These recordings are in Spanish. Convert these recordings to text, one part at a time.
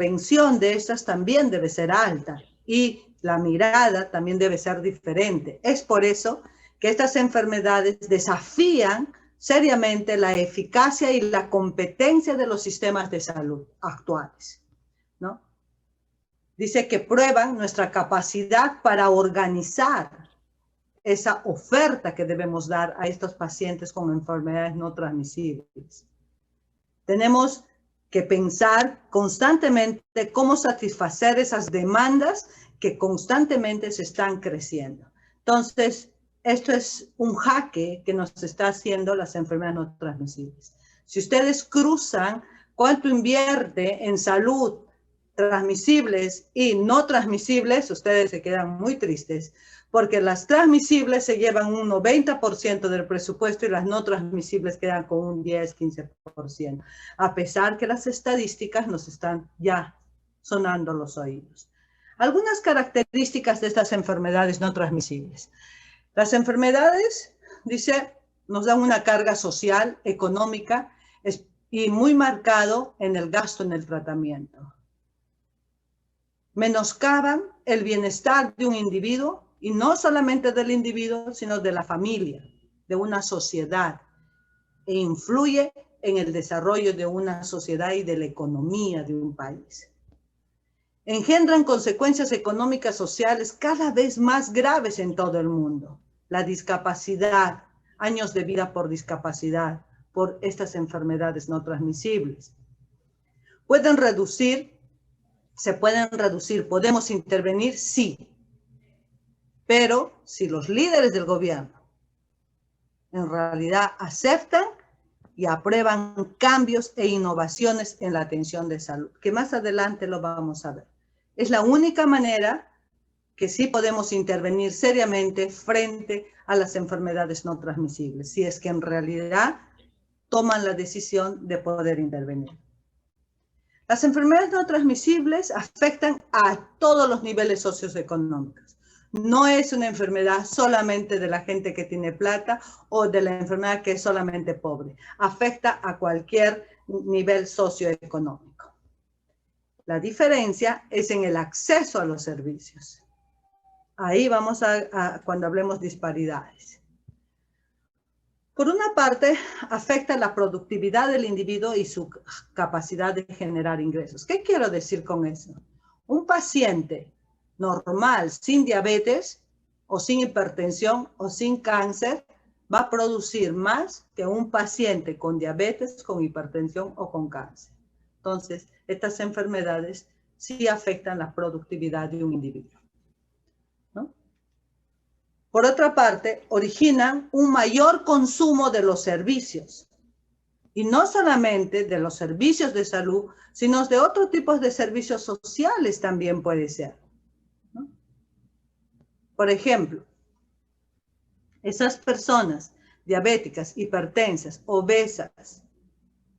prevención de estas también debe ser alta y la mirada también debe ser diferente. Es por eso que estas enfermedades desafían seriamente la eficacia y la competencia de los sistemas de salud actuales, ¿no? Dice que prueban nuestra capacidad para organizar esa oferta que debemos dar a estos pacientes con enfermedades no transmisibles. Tenemos que pensar constantemente cómo satisfacer esas demandas que constantemente se están creciendo. Entonces, esto es un jaque que nos está haciendo las enfermedades no transmisibles. Si ustedes cruzan cuánto invierte en salud transmisibles y no transmisibles, ustedes se quedan muy tristes, porque las transmisibles se llevan un 90% del presupuesto y las no transmisibles quedan con un 10-15%, a pesar que las estadísticas nos están ya sonando los oídos. Algunas características de estas enfermedades no transmisibles. Las enfermedades, dice, nos dan una carga social, económica y muy marcado en el gasto en el tratamiento. Menoscaban el bienestar de un individuo, y no solamente del individuo, sino de la familia, de una sociedad, e influye en el desarrollo de una sociedad y de la economía de un país. Engendran consecuencias económicas sociales cada vez más graves en todo el mundo. La discapacidad, años de vida por discapacidad, por estas enfermedades no transmisibles. Se pueden reducir, podemos intervenir, sí. Pero si los líderes del gobierno en realidad aceptan y aprueban cambios e innovaciones en la atención de salud, que más adelante lo vamos a ver. Es la única manera que sí podemos intervenir seriamente frente a las enfermedades no transmisibles, si es que en realidad toman la decisión de poder intervenir. Las enfermedades no transmisibles afectan a todos los niveles socioeconómicos. No es una enfermedad solamente de la gente que tiene plata o de la enfermedad que es solamente pobre. Afecta a cualquier nivel socioeconómico. La diferencia es en el acceso a los servicios. Ahí vamos a cuando hablemos disparidades. Por una parte, afecta la productividad del individuo y su capacidad de generar ingresos. ¿Qué quiero decir con eso? Un paciente normal, sin diabetes, o sin hipertensión, o sin cáncer, va a producir más que un paciente con diabetes, con hipertensión o con cáncer. Entonces, estas enfermedades sí afectan la productividad de un individuo, ¿no? Por otra parte, originan un mayor consumo de los servicios. Y no solamente de los servicios de salud, sino de otros tipos de servicios sociales también puede ser, ¿no? Por ejemplo, esas personas diabéticas, hipertensas, obesas,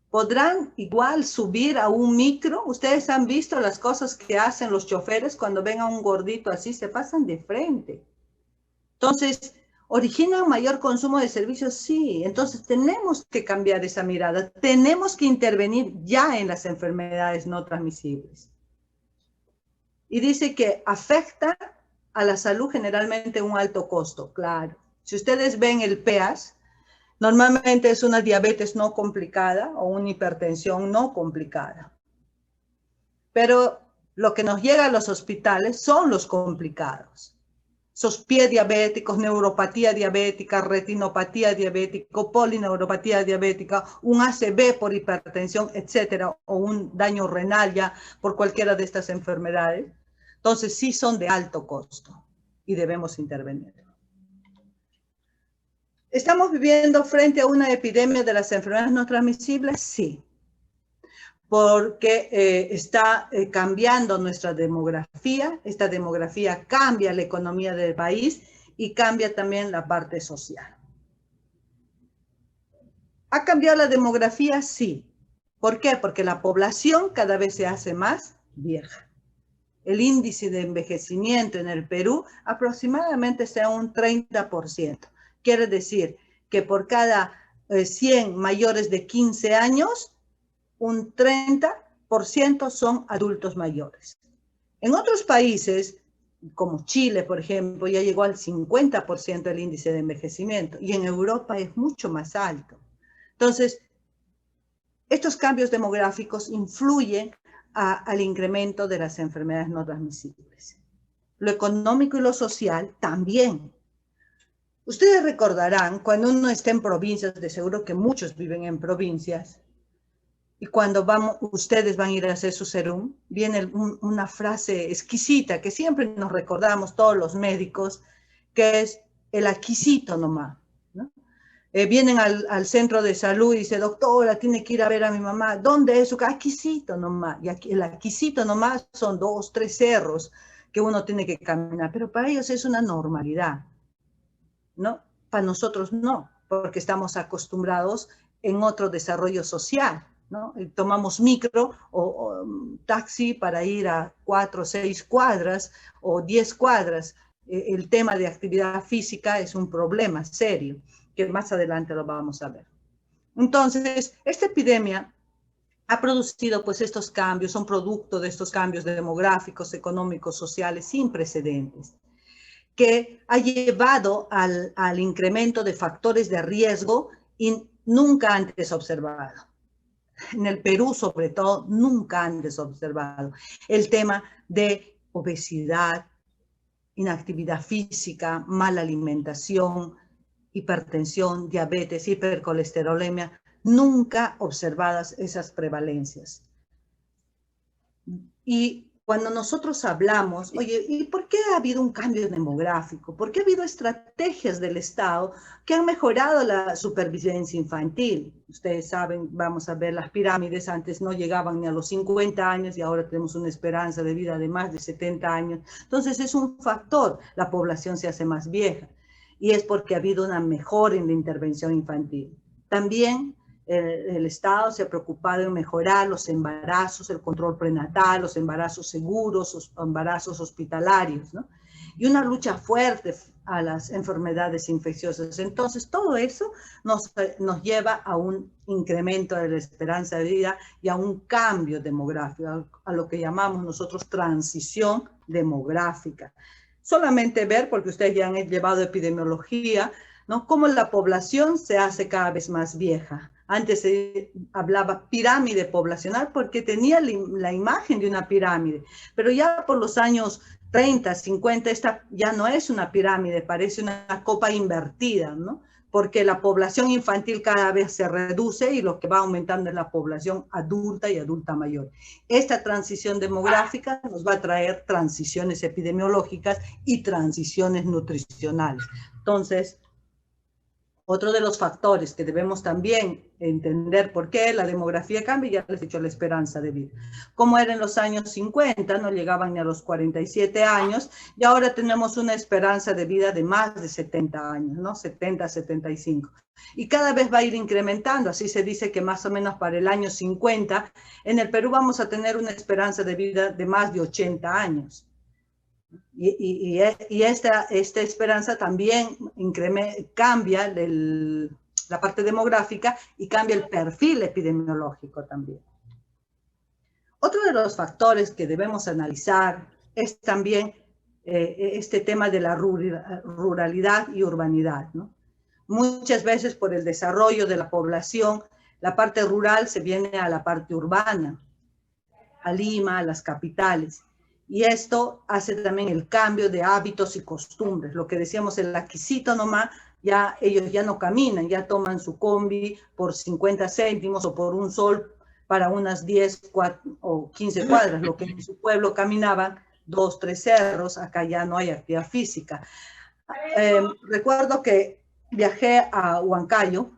¿podrán igual subir a un micro? Ustedes han visto las cosas que hacen los choferes cuando ven a un gordito así, se pasan de frente. Entonces, ¿originan mayor consumo de servicios? Sí. Entonces, tenemos que cambiar esa mirada. Tenemos que intervenir ya en las enfermedades no transmisibles. Y dice que afecta a la salud generalmente un alto costo. Claro. Si ustedes ven el PEAS, normalmente es una diabetes no complicada o una hipertensión no complicada. Pero lo que nos llega a los hospitales son los complicados. Esos pies diabéticos, neuropatía diabética, retinopatía diabética, polineuropatía diabética, un ACV por hipertensión, etcétera, o un daño renal ya por cualquiera de estas enfermedades. Entonces sí son de alto costo y debemos intervenir. ¿Estamos viviendo frente a una epidemia de las enfermedades no transmisibles? Sí, porque está cambiando nuestra demografía. Esta demografía cambia la economía del país y cambia también la parte social. ¿Ha cambiado la demografía? Sí. ¿Por qué? Porque la población cada vez se hace más vieja. El índice de envejecimiento en el Perú aproximadamente sea un 30%. Quiere decir que por cada 100 mayores de 15 años, un 30 son adultos mayores. En otros países, como Chile, por ejemplo, ya llegó al 50% del índice de envejecimiento, y en Europa es mucho más alto. Entonces, estos cambios demográficos influyen al incremento de las enfermedades no transmisibles. Lo económico y lo social también. Ustedes recordarán, cuando uno está en provincias, de seguro que muchos viven en provincias, y cuando ustedes van a ir a hacer su serum, viene una frase exquisita que siempre nos recordamos todos los médicos, que es el aquisito nomás, ¿no? Vienen al centro de salud y dice, doctora, tiene que ir a ver a mi mamá. ¿Dónde es su casa? Aquisito nomás. Y aquí, el aquisito nomás son 2, 3 cerros que uno tiene que caminar, pero para ellos es una normalidad, ¿no? Para nosotros no, porque estamos acostumbrados en otro desarrollo social, ¿no? Tomamos micro o taxi para ir a 4 o 6 cuadras o 10 cuadras. El tema de actividad física es un problema serio, que más adelante lo vamos a ver. Entonces, esta epidemia ha producido pues estos cambios, son producto de estos cambios demográficos, económicos, sociales sin precedentes, que ha llevado al incremento de factores de riesgo nunca antes observado. En el Perú, sobre todo, nunca antes observado. El tema de obesidad, inactividad física, mala alimentación, hipertensión, diabetes, hipercolesterolemia, nunca observadas esas prevalencias. Y cuando nosotros hablamos, oye, ¿y por qué ha habido un cambio demográfico? ¿Por qué ha habido estrategias del Estado que han mejorado la supervivencia infantil? Ustedes saben, vamos a ver, las pirámides antes no llegaban ni a los 50 años y ahora tenemos una esperanza de vida de más de 70 años. Entonces es un factor, la población se hace más vieja y es porque ha habido una mejora en la intervención infantil. También el Estado se ha preocupado en mejorar los embarazos, el control prenatal, los embarazos seguros, los embarazos hospitalarios, ¿no? Y una lucha fuerte a las enfermedades infecciosas. Entonces, todo eso nos lleva a un incremento de la esperanza de vida y a un cambio demográfico, a lo que llamamos nosotros transición demográfica. Solamente ver, porque ustedes ya han llevado epidemiología, ¿no? Cómo la población se hace cada vez más vieja. Antes se hablaba pirámide poblacional porque tenía la imagen de una pirámide, pero ya por los años 30, 50, esta ya no es una pirámide, parece una copa invertida, ¿no? Porque la población infantil cada vez se reduce y lo que va aumentando es la población adulta y adulta mayor. Esta transición demográfica nos va a traer transiciones epidemiológicas y transiciones nutricionales. Entonces, otro de los factores que debemos también entender por qué la demografía cambia, ya les he dicho, la esperanza de vida. Como era en los años 50, no llegaban ni a los 47 años, y ahora tenemos una esperanza de vida de más de 70 años, ¿no? 70, 75. Y cada vez va a ir incrementando, así se dice que más o menos para el año 50, en el Perú vamos a tener una esperanza de vida de más de 80 años. Y esta esperanza también cambia la parte demográfica y cambia el perfil epidemiológico también. Otro de los factores que debemos analizar es también este tema de la ruralidad y urbanidad, ¿no? Muchas veces por el desarrollo de la población, la parte rural se viene a la parte urbana, a Lima, a las capitales. Y esto hace también el cambio de hábitos y costumbres. Lo que decíamos, el aquisito nomás, ya ellos ya no caminan, ya toman su combi por 50 céntimos o por un sol para unas 10 o 15 cuadras, lo que en su pueblo caminaban 2, 3 cerros, acá ya no hay actividad física. Recuerdo que viajé a Huancayo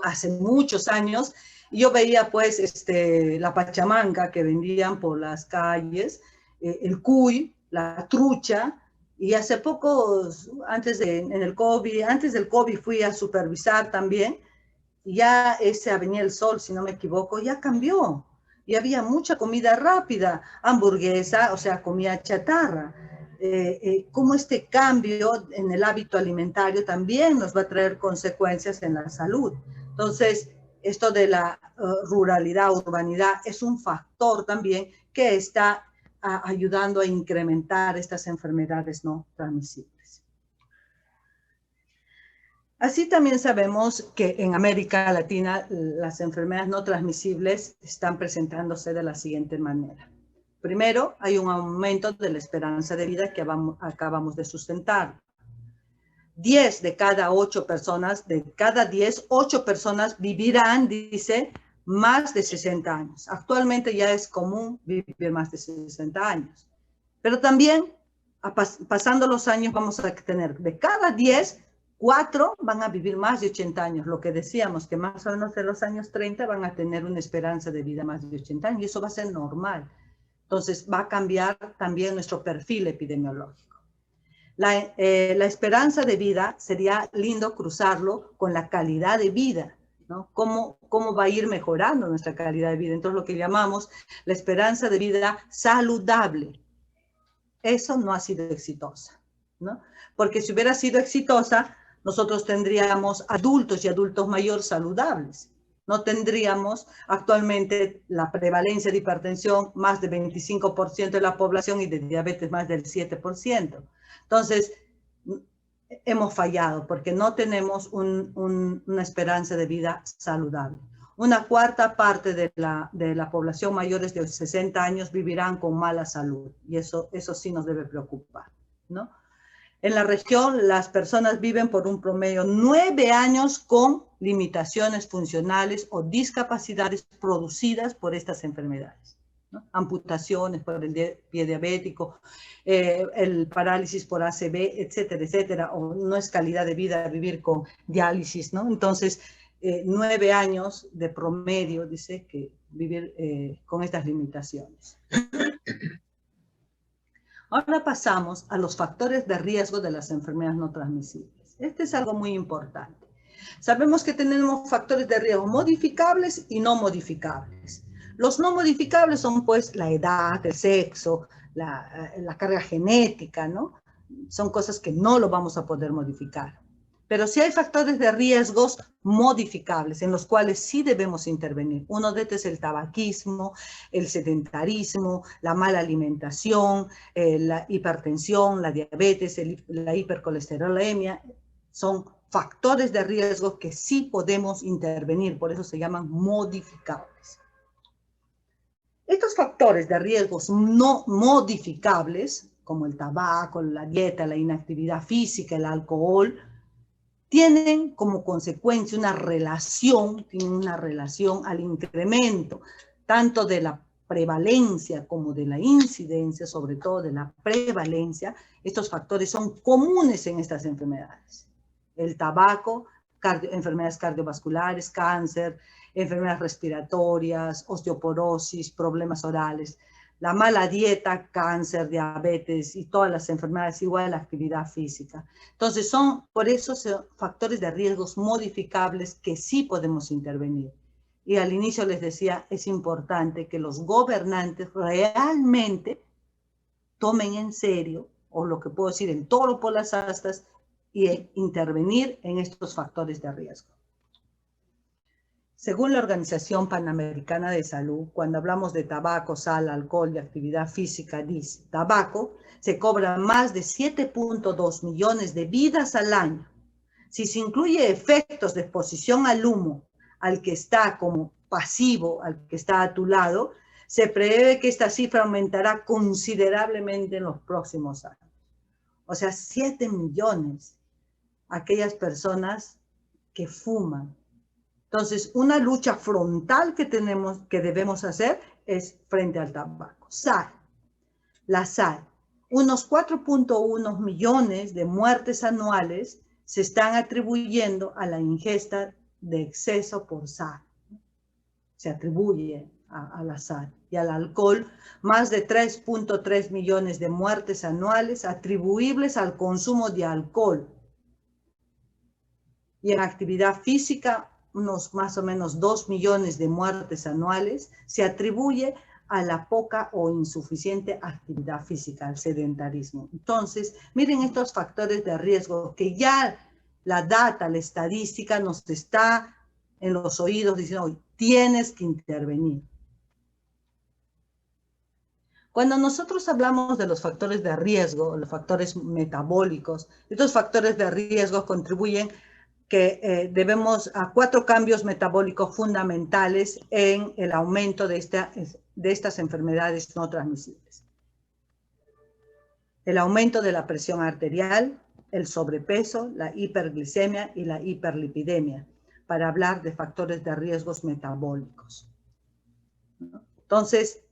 hace muchos años, y yo veía pues la pachamanca que vendían por las calles, el cuy, la trucha, y hace poco, antes del COVID fui a supervisar también, y ya ese Avenida El Sol, si no me equivoco, ya cambió, y había mucha comida rápida, hamburguesa, o sea, comida chatarra. Cómo este cambio en el hábito alimentario también nos va a traer consecuencias en la salud. Entonces, esto de la ruralidad, urbanidad, es un factor también que está ayudando a incrementar estas enfermedades no transmisibles. Así también sabemos que en América Latina las enfermedades no transmisibles están presentándose de la siguiente manera. Primero, hay un aumento de la esperanza de vida que acabamos de sustentar. 10 de cada 8 personas, de cada 10, 8 personas vivirán, dice, más de 60 años. Actualmente ya es común vivir más de 60 años. Pero también, pasando los años, vamos a tener de cada 10, 4 van a vivir más de 80 años. Lo que decíamos, que más o menos de los años 30 van a tener una esperanza de vida más de 80 años. Y eso va a ser normal. Entonces, va a cambiar también nuestro perfil epidemiológico. La esperanza de vida sería lindo cruzarlo con la calidad de vida, ¿no? ¿Cómo va a ir mejorando nuestra calidad de vida? Entonces, lo que llamamos la esperanza de vida saludable. Eso no ha sido exitosa, ¿no? Porque si hubiera sido exitosa, nosotros tendríamos adultos y adultos mayores saludables. No tendríamos actualmente la prevalencia de hipertensión más del 25% de la población y de diabetes más del 7%. Entonces, hemos fallado porque no tenemos una esperanza de vida saludable. Una cuarta parte de la población mayores de 60 años vivirán con mala salud y eso sí nos debe preocupar, ¿no? En la región, las personas viven por un promedio 9 años con limitaciones funcionales o discapacidades producidas por estas enfermedades, ¿no? Amputaciones por el pie diabético, el parálisis por ACV, etcétera, etcétera, o no es calidad de vida vivir con diálisis, ¿no? Entonces, 9 años de promedio, dice, que vivir con estas limitaciones. Ahora pasamos a los factores de riesgo de las enfermedades no transmisibles. Este es algo muy importante. Sabemos que tenemos factores de riesgo modificables y no modificables. Los no modificables son, pues, la edad, el sexo, la carga genética, ¿no? Son cosas que no lo vamos a poder modificar. Pero sí hay factores de riesgos modificables en los cuales sí debemos intervenir. Uno de estos es el tabaquismo, el sedentarismo, la mala alimentación, la hipertensión, la diabetes, la hipercolesterolemia. Son factores de riesgo que sí podemos intervenir, por eso se llaman modificables. Estos factores de riesgos no modificables, como el tabaco, la dieta, la inactividad física, el alcohol, tienen como consecuencia una relación al incremento tanto de la prevalencia como de la incidencia, sobre todo de la prevalencia. Estos factores son comunes en estas enfermedades. El tabaco, enfermedades cardiovasculares, cáncer, enfermedades respiratorias, osteoporosis, problemas orales. La mala dieta, cáncer, diabetes y todas las enfermedades, igual a la actividad física. Entonces, por eso son factores de riesgos modificables que sí podemos intervenir. Y al inicio les decía, es importante que los gobernantes realmente tomen en serio, o lo que puedo decir, el toro por las astas, y intervenir en estos factores de riesgo. Según la Organización Panamericana de Salud, cuando hablamos de tabaco, sal, alcohol y actividad física, dice, tabaco, se cobran más de 7.2 millones de vidas al año. Si se incluye efectos de exposición al humo, al que está como pasivo, al que está a tu lado, se prevé que esta cifra aumentará considerablemente en los próximos años. O sea, 7 millones aquellas personas que fuman. Entonces, una lucha frontal que debemos hacer es frente al tabaco. Sal. La sal. Unos 4.1 millones de muertes anuales se están atribuyendo a la ingesta de exceso por sal. Se atribuye a la sal. Y al alcohol, más de 3.3 millones de muertes anuales atribuibles al consumo de alcohol. Y en actividad física, unos más o menos 2 millones de muertes anuales se atribuye a la poca o insuficiente actividad física, al sedentarismo. Entonces, miren estos factores de riesgo que ya la data, la estadística nos está en los oídos diciendo, tienes que intervenir. Cuando nosotros hablamos de los factores de riesgo, los factores metabólicos, estos factores de riesgo contribuyen que debemos a 4 cambios metabólicos fundamentales en el aumento de estas enfermedades no transmisibles. El aumento de la presión arterial, el sobrepeso, la hiperglicemia y la hiperlipidemia, para hablar de factores de riesgos metabólicos. Entonces,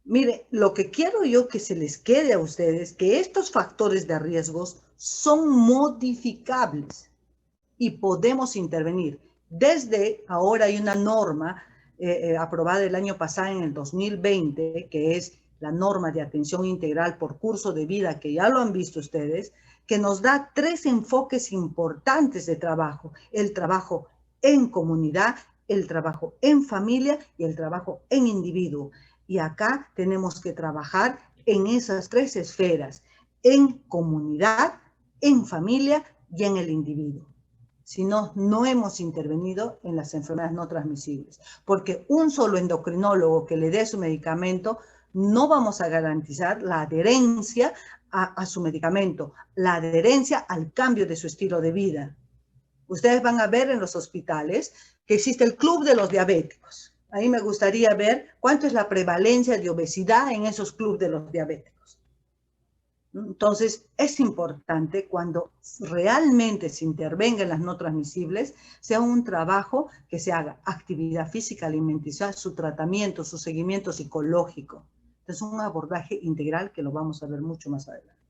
mire, lo que quiero yo que se les quede a ustedes, que estos factores de riesgos son modificables y podemos intervenir. Desde ahora hay una norma aprobada el año pasado, en el 2020, que es la norma de atención integral por curso de vida, que ya lo han visto ustedes, que nos da 3 enfoques importantes de trabajo: el trabajo en comunidad, el trabajo en familia y el trabajo en individuo. Y acá tenemos que trabajar en esas 3 esferas: en comunidad, en familia y en el individuo. Si no, no hemos intervenido en las enfermedades no transmisibles, porque un solo endocrinólogo que le dé su medicamento no vamos a garantizar la adherencia a su medicamento, la adherencia al cambio de su estilo de vida. Ustedes van a ver en los hospitales que existe el club de los diabéticos. Ahí me gustaría ver cuánto es la prevalencia de obesidad en esos clubes de los diabéticos. Entonces, es importante, cuando realmente se intervenga en las no transmisibles, sea un trabajo que se haga actividad física, alimentación, su tratamiento, su seguimiento psicológico. Entonces, un abordaje integral que lo vamos a ver mucho más adelante.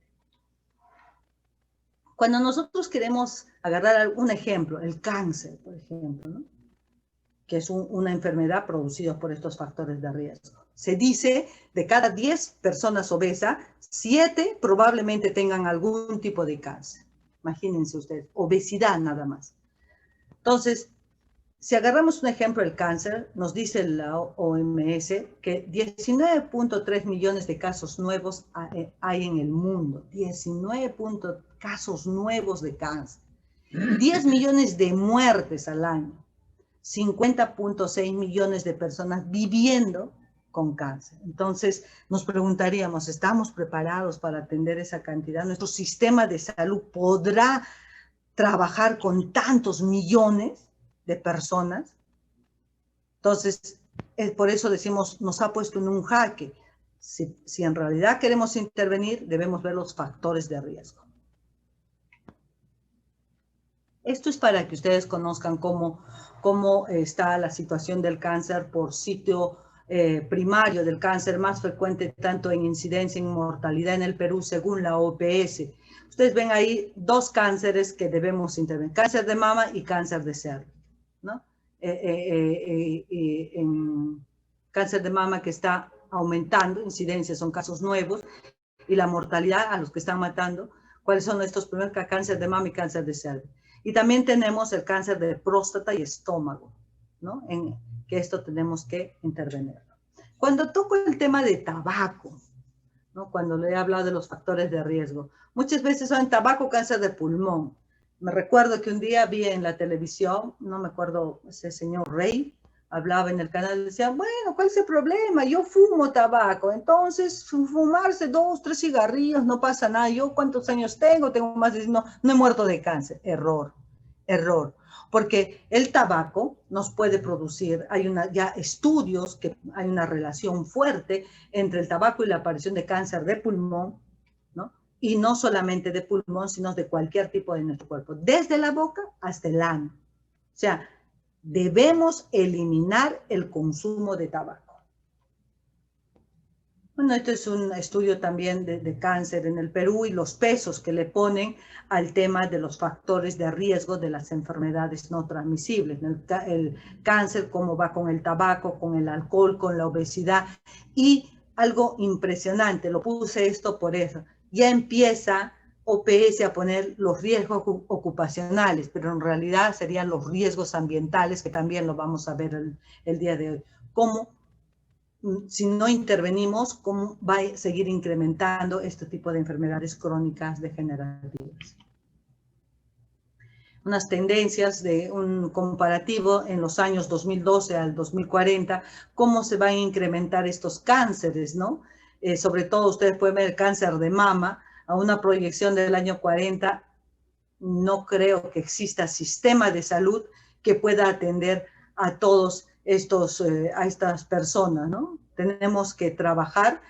Cuando nosotros queremos agarrar un ejemplo, el cáncer, por ejemplo, ¿no?, que es una enfermedad producida por estos factores de riesgo. Se dice, de cada 10 personas obesas, 7 probablemente tengan algún tipo de cáncer. Imagínense ustedes, obesidad nada más. Entonces, si agarramos un ejemplo del cáncer, nos dice la OMS que 19.3 millones de casos nuevos hay en el mundo. 19 casos nuevos de cáncer. 10 millones de muertes al año. 50.6 millones de personas viviendo con cáncer. Entonces, nos preguntaríamos, ¿estamos preparados para atender esa cantidad? ¿Nuestro sistema de salud podrá trabajar con tantos millones de personas? Entonces, por eso decimos, nos ha puesto en un jaque. Si en realidad queremos intervenir, debemos ver los factores de riesgo. Esto es para que ustedes conozcan cómo está la situación del cáncer por sitio primario del cáncer más frecuente, tanto en incidencia y en mortalidad en el Perú, según la OPS. Ustedes ven ahí 2 cánceres que debemos intervenir: cáncer de mama y cáncer de cervix, ¿no? En cáncer de mama, que está aumentando, incidencia, son casos nuevos, y la mortalidad a los que están matando. ¿Cuáles son estos primeros? Cáncer de mama y cáncer de cervix. Y también tenemos el cáncer de próstata y estómago, ¿no?, en que esto tenemos que intervenir. Cuando toco el tema de tabaco, ¿no?, cuando le he hablado de los factores de riesgo, muchas veces son tabaco, cáncer de pulmón. Me recuerdo que un día vi en la televisión, no me acuerdo, ese señor Rey hablaba en el canal, decía, bueno, ¿cuál es el problema? Yo fumo tabaco, entonces fumarse 2, 3 cigarrillos no pasa nada. Yo, ¿cuántos años tengo? Tengo más de... No he muerto de cáncer. Error, error. Porque el tabaco nos puede producir, hay ya estudios que hay una relación fuerte entre el tabaco y la aparición de cáncer de pulmón, ¿no? Y no solamente de pulmón, sino de cualquier tipo de nuestro cuerpo, desde la boca hasta el ano. O sea, debemos eliminar el consumo de tabaco. Bueno, este es un estudio también de cáncer en el Perú y los pesos que le ponen al tema de los factores de riesgo de las enfermedades no transmisibles. El cáncer, cómo va con el tabaco, con el alcohol, con la obesidad. Y algo impresionante, lo puse esto por eso, ya empieza OPS a poner los riesgos ocupacionales, pero en realidad serían los riesgos ambientales, que también lo vamos a ver el día de hoy. Cómo, si no intervenimos, cómo va a seguir incrementando este tipo de enfermedades crónicas degenerativas. unas tendencias de un comparativo en los años 2012 al 2040, cómo se van a incrementar estos cánceres, ¿no? Sobre todo ustedes pueden ver el cáncer de mama, a una proyección del año 40, no creo que exista sistema de salud que pueda atender a todos a estas personas, ¿no? Tenemos que trabajar,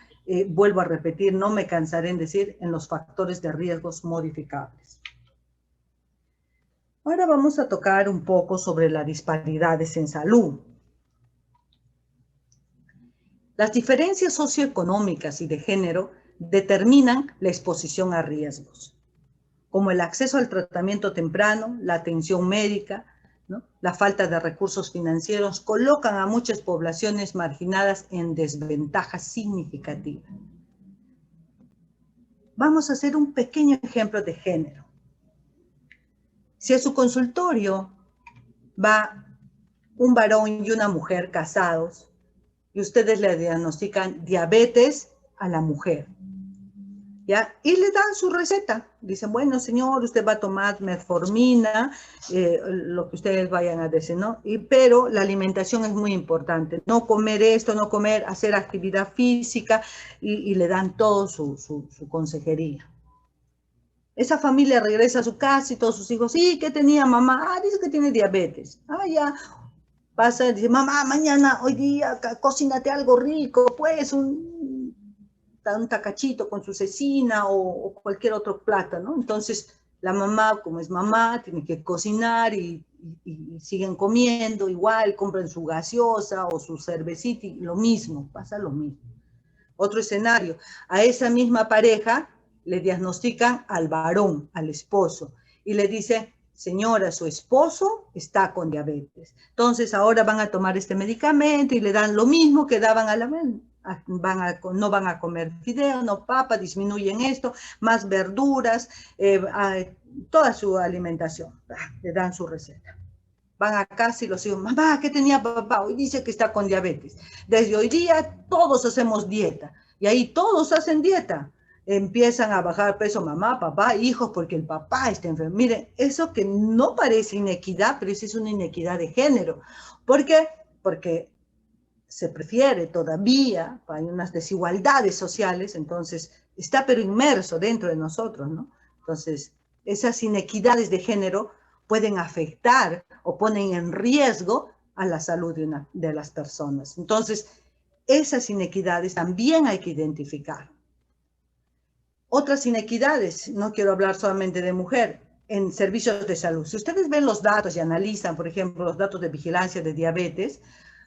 vuelvo a repetir, no me cansaré en decir, en los factores de riesgos modificables. Ahora vamos a tocar un poco sobre las disparidades en salud. Las diferencias socioeconómicas y de género determinan la exposición a riesgos, como el acceso al tratamiento temprano, la atención médica, ¿no? La falta de recursos financieros, colocan a muchas poblaciones marginadas en desventaja significativa. Vamos a hacer un pequeño ejemplo de género. Si a su consultorio va un varón y una mujer casados y ustedes le diagnostican diabetes a la mujer, ¿ya? Y le dan su receta. Dicen, bueno, señor, usted va a tomar metformina, lo que ustedes vayan a decir, ¿no? Pero la alimentación es muy importante. No comer esto, no comer, hacer actividad física, y le dan todo su consejería. Esa familia regresa a su casa y todos sus hijos, sí, ¿qué tenía mamá? Ah, dice que tiene diabetes. Ah, ya. Pasa, dice, mamá, mañana, hoy día, cocínate algo rico, pues, un tacachito con su cecina o cualquier otro plato, ¿no? Entonces, la mamá, como es mamá, tiene que cocinar y siguen comiendo igual, compran su gaseosa o su cervecita y lo mismo, pasa lo mismo. Otro escenario, a esa misma pareja le diagnostican al varón, al esposo, y le dice, señora, su esposo está con diabetes. Entonces ahora van a tomar este medicamento y le dan lo mismo que daban a la no van a comer fideo, no papa, disminuyen esto, más verduras, toda su alimentación, le dan su receta. Van a casa y los hijos, mamá, ¿qué tenía papá? Hoy dice que está con diabetes. Desde hoy día todos hacemos dieta. Y ahí todos hacen dieta. Empiezan a bajar peso mamá, papá, hijos, porque el papá está enfermo. Miren, eso que no parece inequidad, pero eso es una inequidad de género. ¿Por qué? Porque se prefiere todavía, hay unas desigualdades sociales, entonces está pero inmerso dentro de nosotros, ¿no? Entonces, esas inequidades de género pueden afectar o ponen en riesgo a la salud de las personas. Entonces, esas inequidades también hay que identificar. Otras inequidades, no quiero hablar solamente de mujer, en servicios de salud. Si ustedes ven los datos y analizan, por ejemplo, los datos de vigilancia de diabetes,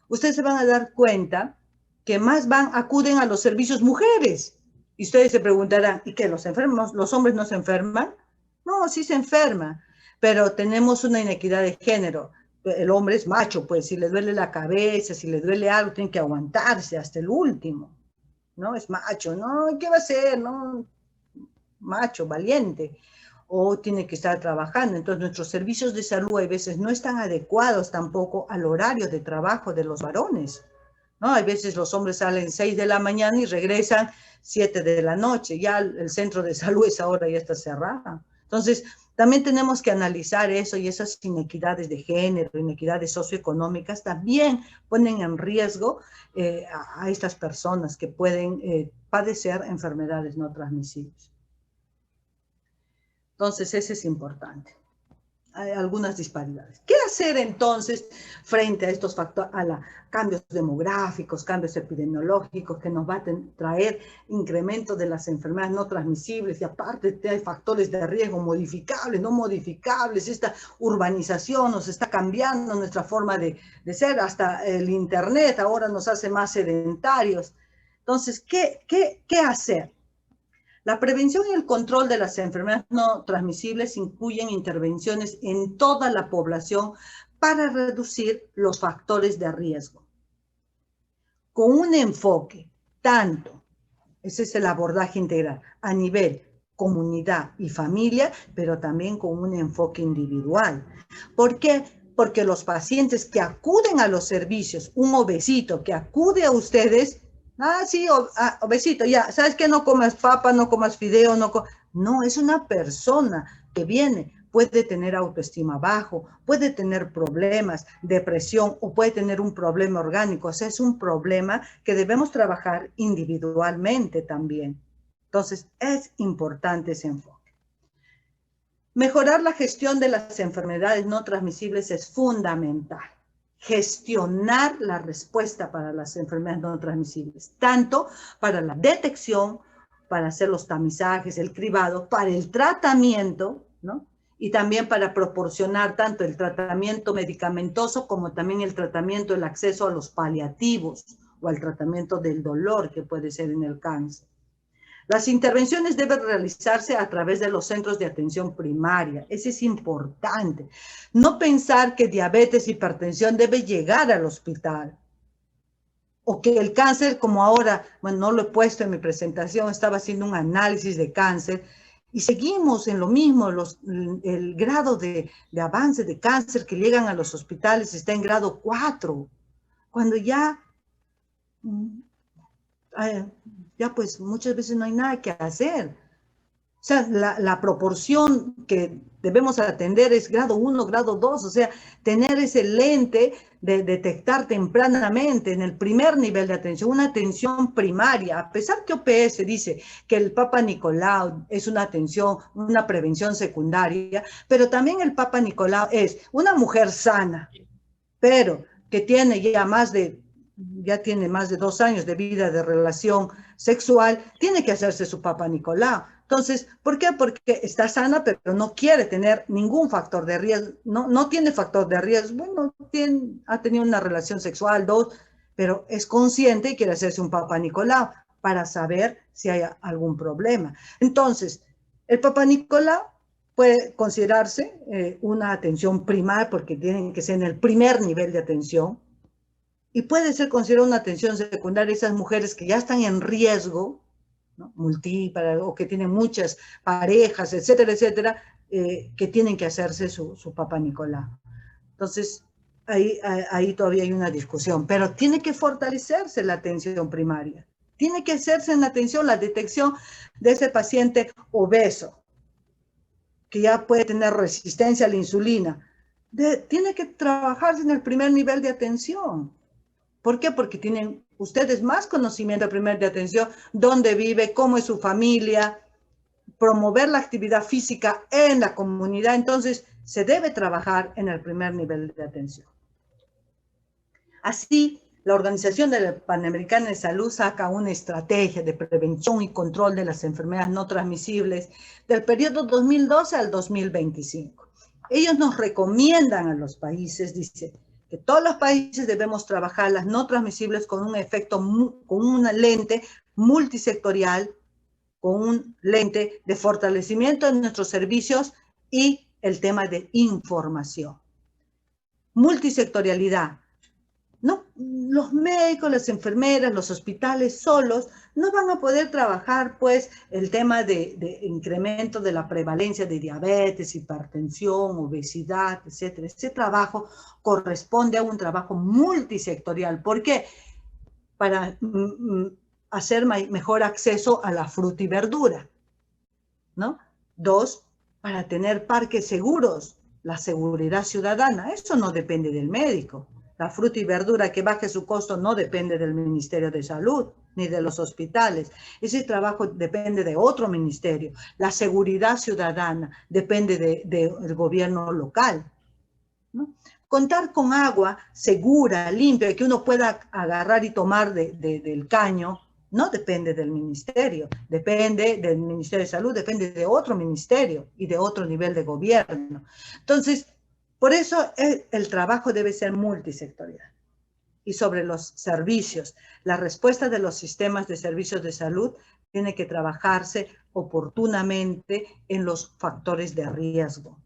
ustedes se van a dar cuenta que más acuden a los servicios mujeres. Y ustedes se preguntarán, ¿y qué? ¿Los hombres no se enferman? No, sí se enferman, pero tenemos una inequidad de género. El hombre es macho, pues si le duele la cabeza, si le duele algo, tiene que aguantarse hasta el último, ¿no? Es macho, ¿no? ¿Qué va a hacer? ¿No? Macho, valiente, o tiene que estar trabajando. Entonces nuestros servicios de salud a veces no están adecuados tampoco al horario de trabajo de los varones, ¿no? Hay veces los hombres salen 6 de la mañana y regresan 7 de la noche, ya el centro de salud esa hora ya está cerrada. Entonces también tenemos que analizar eso, y esas inequidades de género, inequidades socioeconómicas también ponen en riesgo a estas personas que pueden padecer enfermedades no transmisibles. Entonces, ese es importante. Hay algunas disparidades. ¿Qué hacer entonces frente a estos factores, cambios demográficos, cambios epidemiológicos que nos va a traer incremento de las enfermedades no transmisibles, y aparte hay factores de riesgo modificables, no modificables? Esta urbanización nos está cambiando nuestra forma de ser, hasta el internet ahora nos hace más sedentarios. Entonces, ¿qué hacer? La prevención y el control de las enfermedades no transmisibles incluyen intervenciones en toda la población para reducir los factores de riesgo, con un enfoque tanto, ese es el abordaje integral, a nivel comunidad y familia, pero también con un enfoque individual. ¿Por qué? Porque los pacientes que acuden a los servicios, un obesito que acude a ustedes, sí, obesito, ya, ¿sabes qué? No comas papa, no comas fideo, no, es una persona que viene puede tener autoestima bajo, puede tener problemas, depresión o puede tener un problema orgánico. O sea, es un problema que debemos trabajar individualmente también. Entonces, es importante ese enfoque. Mejorar la gestión de las enfermedades no transmisibles es fundamental. Gestionar la respuesta para las enfermedades no transmisibles, tanto para la detección, para hacer los tamizajes, el cribado, para el tratamiento, ¿no? Y también para proporcionar tanto el tratamiento medicamentoso como también el tratamiento, el acceso a los paliativos o al tratamiento del dolor que puede ser en el cáncer. Las intervenciones deben realizarse a través de los centros de atención primaria. Eso es importante. No pensar que diabetes, hipertensión debe llegar al hospital. O que el cáncer, como ahora, bueno, no lo he puesto en mi presentación, estaba haciendo un análisis de cáncer y seguimos en lo mismo, el grado de avance de cáncer que llegan a los hospitales está en grado 4, cuando ya pues muchas veces no hay nada que hacer. O sea, la proporción que debemos atender es grado 1, grado 2, o sea, tener ese lente de detectar tempranamente en el primer nivel de atención, una atención primaria, a pesar que OPS dice que el Papa Nicolau es una atención, una prevención secundaria, pero también el Papa Nicolau es una mujer sana, pero que tiene ya tiene más de 2 años de vida de relación sexual, tiene que hacerse su Papa Nicolau. Entonces, ¿por qué? Porque está sana, pero no quiere tener ningún factor de riesgo, no tiene factor de riesgo, bueno, ha tenido una relación sexual, 2, pero es consciente y quiere hacerse un Papa Nicolau para saber si hay algún problema. Entonces, el Papa Nicolau puede considerarse una atención primaria porque tienen que ser en el primer nivel de atención, y puede ser considerada una atención secundaria esas mujeres que ya están en riesgo, ¿no? Múltiple, o que tienen muchas parejas, etcétera, etcétera, que tienen que hacerse su Papa Nicolau. Entonces, ahí todavía hay una discusión, pero tiene que fortalecerse la atención primaria. Tiene que hacerse en la atención, la detección de ese paciente obeso, que ya puede tener resistencia a la insulina. Tiene que trabajarse en el primer nivel de atención. ¿Por qué? Porque tienen ustedes más conocimiento primer de atención, dónde vive, cómo es su familia, promover la actividad física en la comunidad. Entonces, se debe trabajar en el primer nivel de atención. Así, la Organización Panamericana de Salud saca una estrategia de prevención y control de las enfermedades no transmisibles del periodo 2012 al 2025. Ellos nos recomiendan a los países, dice, que todos los países debemos trabajar las no transmisibles con un efecto, con una lente multisectorial, con un lente de fortalecimiento de nuestros servicios y el tema de información. Multisectorialidad. No, los médicos, las enfermeras, los hospitales solos no van a poder trabajar, pues, el tema de incremento de la prevalencia de diabetes, hipertensión, obesidad, etcétera. Ese trabajo corresponde a un trabajo multisectorial. ¿Por qué? Para hacer mejor acceso a la fruta y verdura, ¿no? 2, para tener parques seguros, la seguridad ciudadana. Eso no depende del médico. La fruta y verdura que baje su costo no depende del Ministerio de Salud ni de los hospitales. Ese trabajo depende de otro ministerio. La seguridad ciudadana depende del gobierno local, ¿no? Contar con agua segura, limpia, que uno pueda agarrar y tomar del caño, no depende del ministerio, depende del Ministerio de Salud, depende de otro ministerio y de otro nivel de gobierno. Entonces, por eso el trabajo debe ser multisectorial. Y sobre los servicios, la respuesta de los sistemas de servicios de salud tiene que trabajarse oportunamente en los factores de riesgo.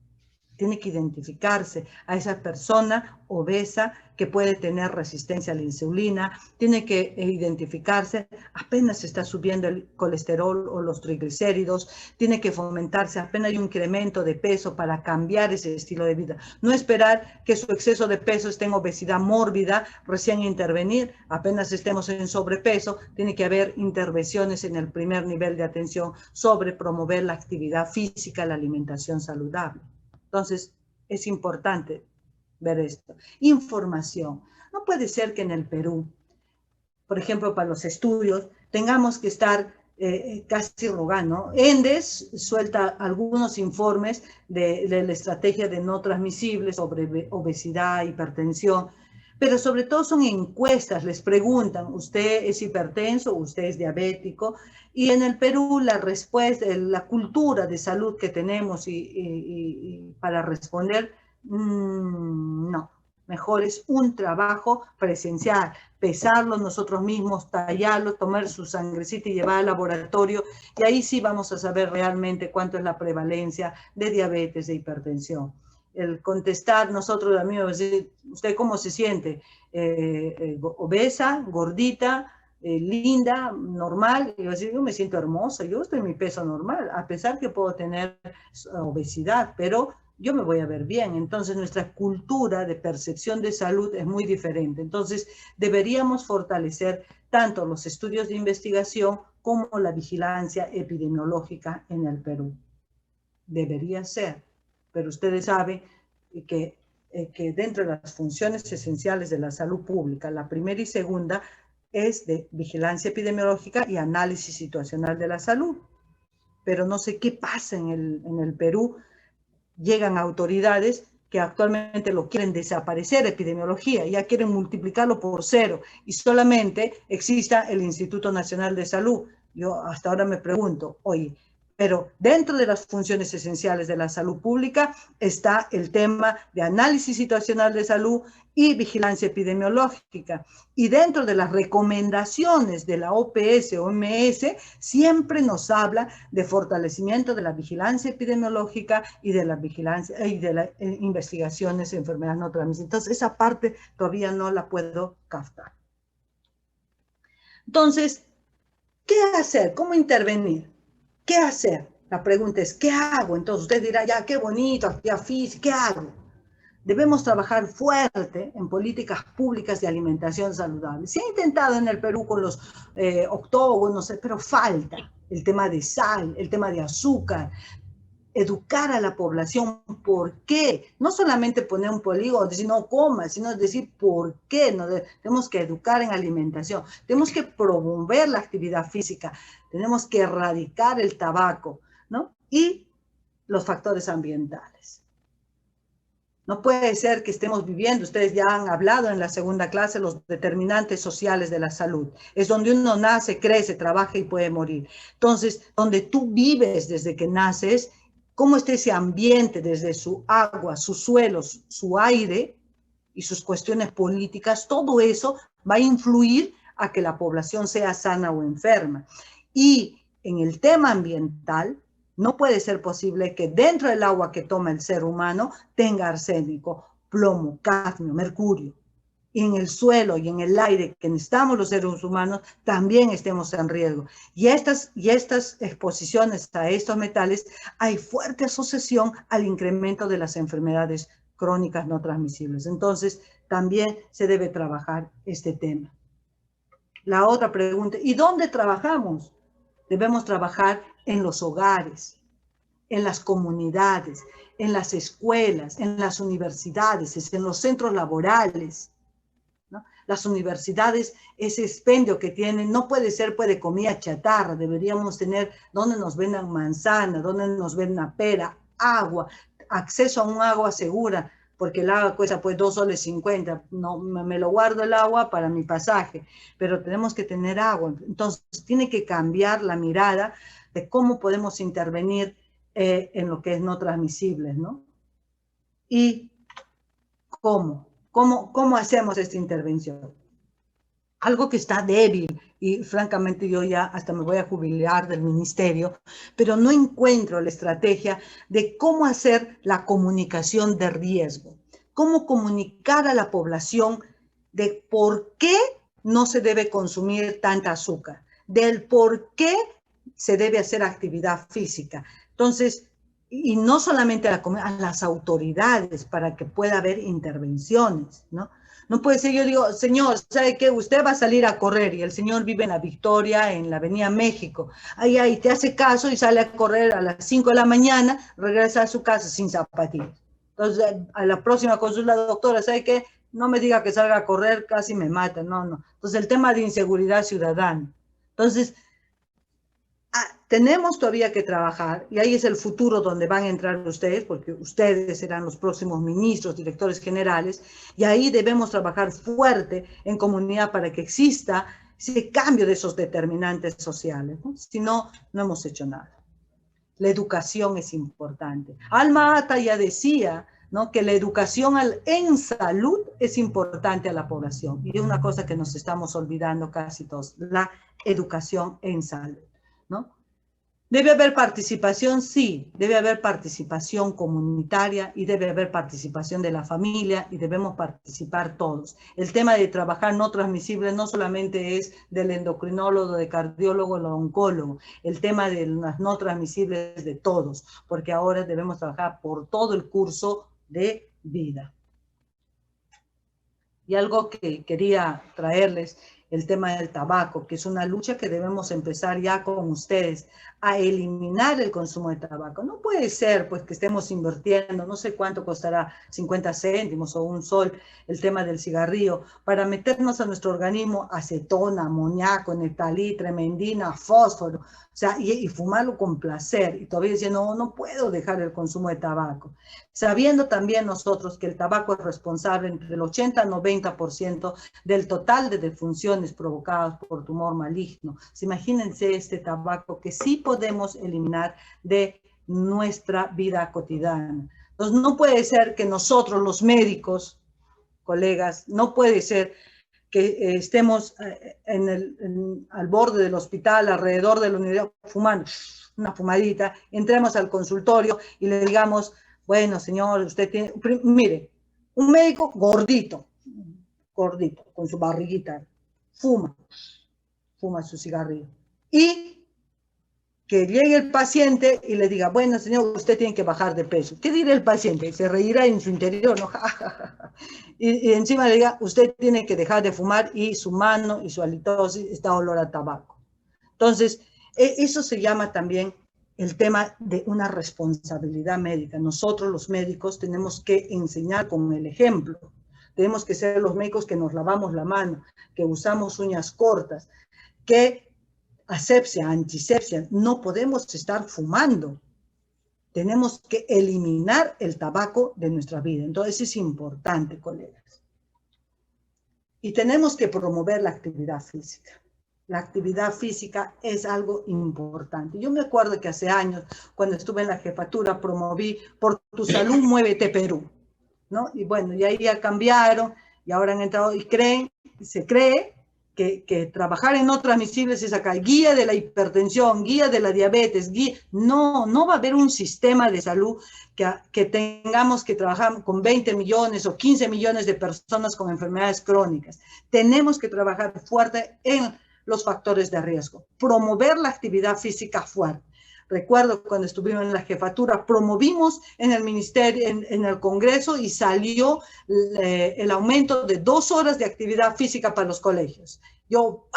Tiene que identificarse a esa persona obesa que puede tener resistencia a la insulina, tiene que identificarse apenas está subiendo el colesterol o los triglicéridos, tiene que fomentarse apenas hay un incremento de peso para cambiar ese estilo de vida. No esperar que su exceso de peso esté en obesidad mórbida, recién intervenir, apenas estemos en sobrepeso, tiene que haber intervenciones en el primer nivel de atención sobre promover la actividad física, la alimentación saludable. Entonces, es importante ver esto. Información. No puede ser que en el Perú, por ejemplo, para los estudios, tengamos que estar casi rogando. Endes suelta algunos informes de la estrategia de no transmisibles sobre obesidad, hipertensión, pero sobre todo son encuestas, les preguntan, ¿usted es hipertenso? ¿Usted es diabético? Y en el Perú la respuesta, la cultura de salud que tenemos para responder, no. Mejor es un trabajo presencial, pesarlo nosotros mismos, tallarlo, tomar su sangrecita y llevar al laboratorio, y ahí sí vamos a saber realmente cuánto es la prevalencia de diabetes, de hipertensión. El contestar nosotros, a mí me va a decir, ¿usted cómo se siente? Obesa, gordita, linda, normal. Y yo, decir, yo me siento hermosa, yo estoy en mi peso normal, a pesar que puedo tener obesidad, pero yo me voy a ver bien. Entonces, nuestra cultura de percepción de salud es muy diferente. Entonces, deberíamos fortalecer tanto los estudios de investigación como la vigilancia epidemiológica en el Perú. Debería ser, pero ustedes saben que dentro de las funciones esenciales de la salud pública, la primera y segunda es de vigilancia epidemiológica y análisis situacional de la salud. Pero no sé qué pasa en el Perú. Llegan autoridades que actualmente lo quieren desaparecer, epidemiología, ya quieren multiplicarlo por 0 y solamente exista el Instituto Nacional de Salud. Yo hasta ahora me pregunto, oye, pero dentro de las funciones esenciales de la salud pública está el tema de análisis situacional de salud y vigilancia epidemiológica. Y dentro de las recomendaciones de la OPS o OMS, siempre nos habla de fortalecimiento de la vigilancia epidemiológica y de la vigilancia y de las investigaciones de enfermedades no transmisibles. Entonces, esa parte todavía no la puedo captar. Entonces, ¿qué hacer? ¿Cómo intervenir? ¿Qué hacer? La pregunta es, ¿qué hago? Entonces usted dirá, ya, qué bonito, actividad física, ¿qué hago? Debemos trabajar fuerte en políticas públicas de alimentación saludable. Se ha intentado en el Perú con los octógonos, pero falta el tema de sal, el tema de azúcar, educar a la población por qué, no solamente poner un polígono, decir no coma, sino decir por qué, no tenemos que educar en alimentación, tenemos que promover la actividad física, tenemos que erradicar el tabaco, ¿no? Y los factores ambientales. No puede ser que estemos viviendo, ustedes ya han hablado en la segunda clase, los determinantes sociales de la salud. Es donde uno nace, crece, trabaja y puede morir. Entonces, donde tú vives desde que naces, cómo está ese ambiente desde su agua, sus suelos, su aire y sus cuestiones políticas, todo eso va a influir a que la población sea sana o enferma. Y en el tema ambiental, no puede ser posible que dentro del agua que toma el ser humano tenga arsénico, plomo, cadmio, mercurio. Y en el suelo y en el aire que necesitamos los seres humanos también estemos en riesgo. Y estas exposiciones a estos metales hay fuerte asociación al incremento de las enfermedades crónicas no transmisibles. Entonces, también se debe trabajar este tema. La otra pregunta, ¿y dónde trabajamos? Debemos trabajar en los hogares, en las comunidades, en las escuelas, en las universidades, en los centros laborales, ¿no? Las universidades, ese expendio que tienen, no puede ser pues, de comida chatarra, deberíamos tener donde nos vendan manzana, donde nos vendan pera, agua, acceso a un agua segura, porque el agua cuesta pues 2,50 soles, no, me lo guardo el agua para mi pasaje, pero tenemos que tener agua. Entonces tiene que cambiar la mirada de cómo podemos intervenir en lo que es no transmisible, ¿no? Y ¿Cómo hacemos esta intervención? Algo que está débil, y francamente yo ya hasta me voy a jubilar del ministerio, pero no encuentro la estrategia de cómo hacer la comunicación de riesgo, cómo comunicar a la población de por qué no se debe consumir tanta azúcar, del por qué se debe hacer actividad física. Entonces, y no solamente a las autoridades para que pueda haber intervenciones, ¿no? No puede ser, yo digo, señor, ¿sabe qué? Usted va a salir a correr y el señor vive en la Victoria, en la Avenida México. Ahí, te hace caso y sale a correr a las 5 de la mañana, regresa a su casa sin zapatillas. Entonces, a la próxima consulta, doctora, ¿sabe qué? No me diga que salga a correr, casi me mata. No, no. Entonces, el tema de inseguridad ciudadana. Entonces, tenemos todavía que trabajar, y ahí es el futuro donde van a entrar ustedes, porque ustedes serán los próximos ministros, directores generales, y ahí debemos trabajar fuerte en comunidad para que exista ese cambio de esos determinantes sociales, ¿no? Si no, no hemos hecho nada. La educación es importante. Alma Ata ya decía, ¿no?, que la educación en salud es importante a la población, y es una cosa que nos estamos olvidando casi todos, la educación en salud, ¿no? Debe haber participación, sí, debe haber participación comunitaria y debe haber participación de la familia y debemos participar todos. El tema de trabajar no transmisible no solamente es del endocrinólogo, del cardiólogo, del oncólogo, el tema de las no transmisibles es de todos, porque ahora debemos trabajar por todo el curso de vida. Y algo que quería traerles, el tema del tabaco, que es una lucha que debemos empezar ya con ustedes, a eliminar el consumo de tabaco. No puede ser pues que estemos invirtiendo, no sé cuánto costará, 50 céntimos o un sol, el tema del cigarrillo, para meternos a nuestro organismo acetona, amoníaco, neftalí, tremendina, fósforo, o sea, y fumarlo con placer, y todavía dicen, no, no puedo dejar el consumo de tabaco. Sabiendo también nosotros que el tabaco es responsable entre el 80 y 90% del total de defunciones provocadas por tumor maligno. Imagínense este tabaco que sí podemos eliminar de nuestra vida cotidiana. Entonces, no puede ser que nosotros, los médicos, colegas, no puede ser que estemos al borde del hospital, alrededor de la unidad, fumando una fumadita, entremos al consultorio y le digamos, bueno, señor, usted tiene, mire, un médico gordito, con su barriguita, fuma su cigarrillo. Y que llegue el paciente y le diga, bueno, señor, usted tiene que bajar de peso. ¿Qué dirá el paciente? Se reirá en su interior, ¿no? y encima le diga, usted tiene que dejar de fumar y su mano y su halitosis está olor a tabaco. Entonces, eso se llama también el tema de una responsabilidad médica. Nosotros los médicos tenemos que enseñar con el ejemplo. Tenemos que ser los médicos que nos lavamos la mano, que usamos uñas cortas, que asepsia, antisepsia, no podemos estar fumando. Tenemos que eliminar el tabaco de nuestra vida. Entonces es importante, colegas. Y tenemos que promover la actividad física. La actividad física es algo importante. Yo me acuerdo que hace años, cuando estuve en la jefatura, promoví Por tu salud, muévete Perú, ¿no? Y bueno, y ahí ya cambiaron, y ahora han entrado, y se cree que trabajar en no transmisibles es acá, guía de la hipertensión, guía de la diabetes, no va a haber un sistema de salud que tengamos que trabajar con 20 millones o 15 millones de personas con enfermedades crónicas. Tenemos que trabajar fuerte en los factores de riesgo, promover la actividad física fuerte. Recuerdo cuando estuvimos en la jefatura, promovimos en el ministerio, en el Congreso, y salió el aumento de 2 horas de actividad física para los colegios. Yo,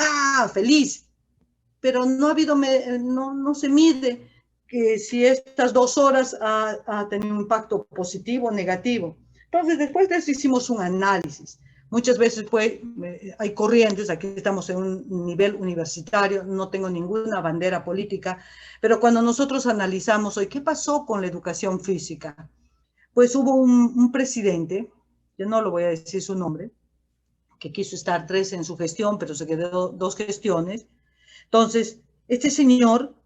feliz, pero no ha habido, no se mide que si estas 2 horas ha tenido un impacto positivo o negativo. Entonces, después de eso hicimos un análisis. Muchas veces hay corrientes, aquí estamos en un nivel universitario, no tengo ninguna bandera política, pero cuando nosotros analizamos hoy, ¿qué pasó con la educación física? Pues hubo un presidente, yo no lo voy a decir su nombre, que quiso estar 3 en su gestión, pero se quedó 2 gestiones. Entonces, este señor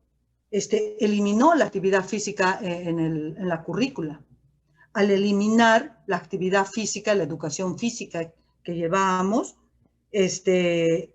eliminó la actividad física en la currícula. Al eliminar la actividad física, la educación física que llevábamos,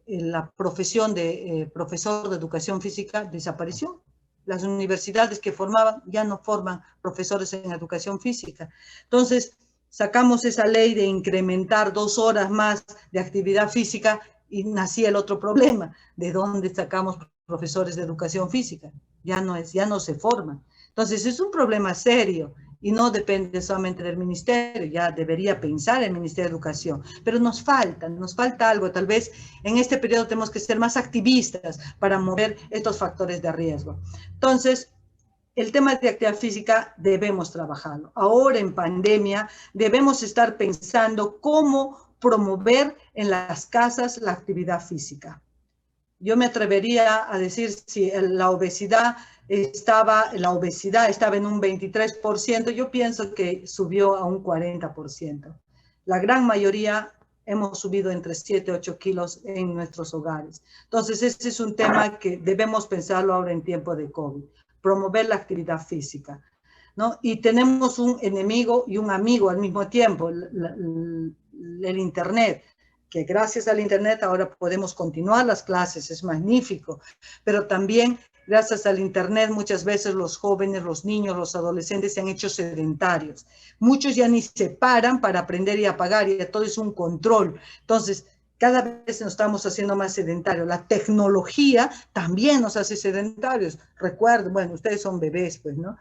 la profesión de profesor de educación física desapareció. Las universidades que formaban ya no forman profesores en educación física. Entonces, sacamos esa ley de incrementar 2 horas más de actividad física y nacía el otro problema. ¿De dónde sacamos profesores de educación física? Ya no se forman. Entonces, es un problema serio. y no depende solamente del ministerio, ya debería pensar el Ministerio de Educación, pero nos falta algo, tal vez en este periodo tenemos que ser más activistas para mover estos factores de riesgo. Entonces, el tema de actividad física debemos trabajarlo. Ahora en pandemia debemos estar pensando cómo promover en las casas la actividad física. Yo me atrevería a decir si la obesidad estaba en un 23%, yo pienso que subió a un 40%. La gran mayoría hemos subido entre 7 y 8 kilos en nuestros hogares. Entonces, ese es un tema que debemos pensarlo ahora en tiempo de COVID, promover la actividad física, ¿no? Y tenemos un enemigo y un amigo al mismo tiempo, el Internet, que gracias al Internet ahora podemos continuar las clases, es magnífico, pero también gracias al Internet muchas veces los jóvenes, los niños, los adolescentes se han hecho sedentarios. Muchos ya ni se paran para aprender y apagar, y todo es un control. Entonces, cada vez nos estamos haciendo más sedentarios. La tecnología también nos hace sedentarios. Recuerden, bueno, ustedes son bebés, pues, ¿no?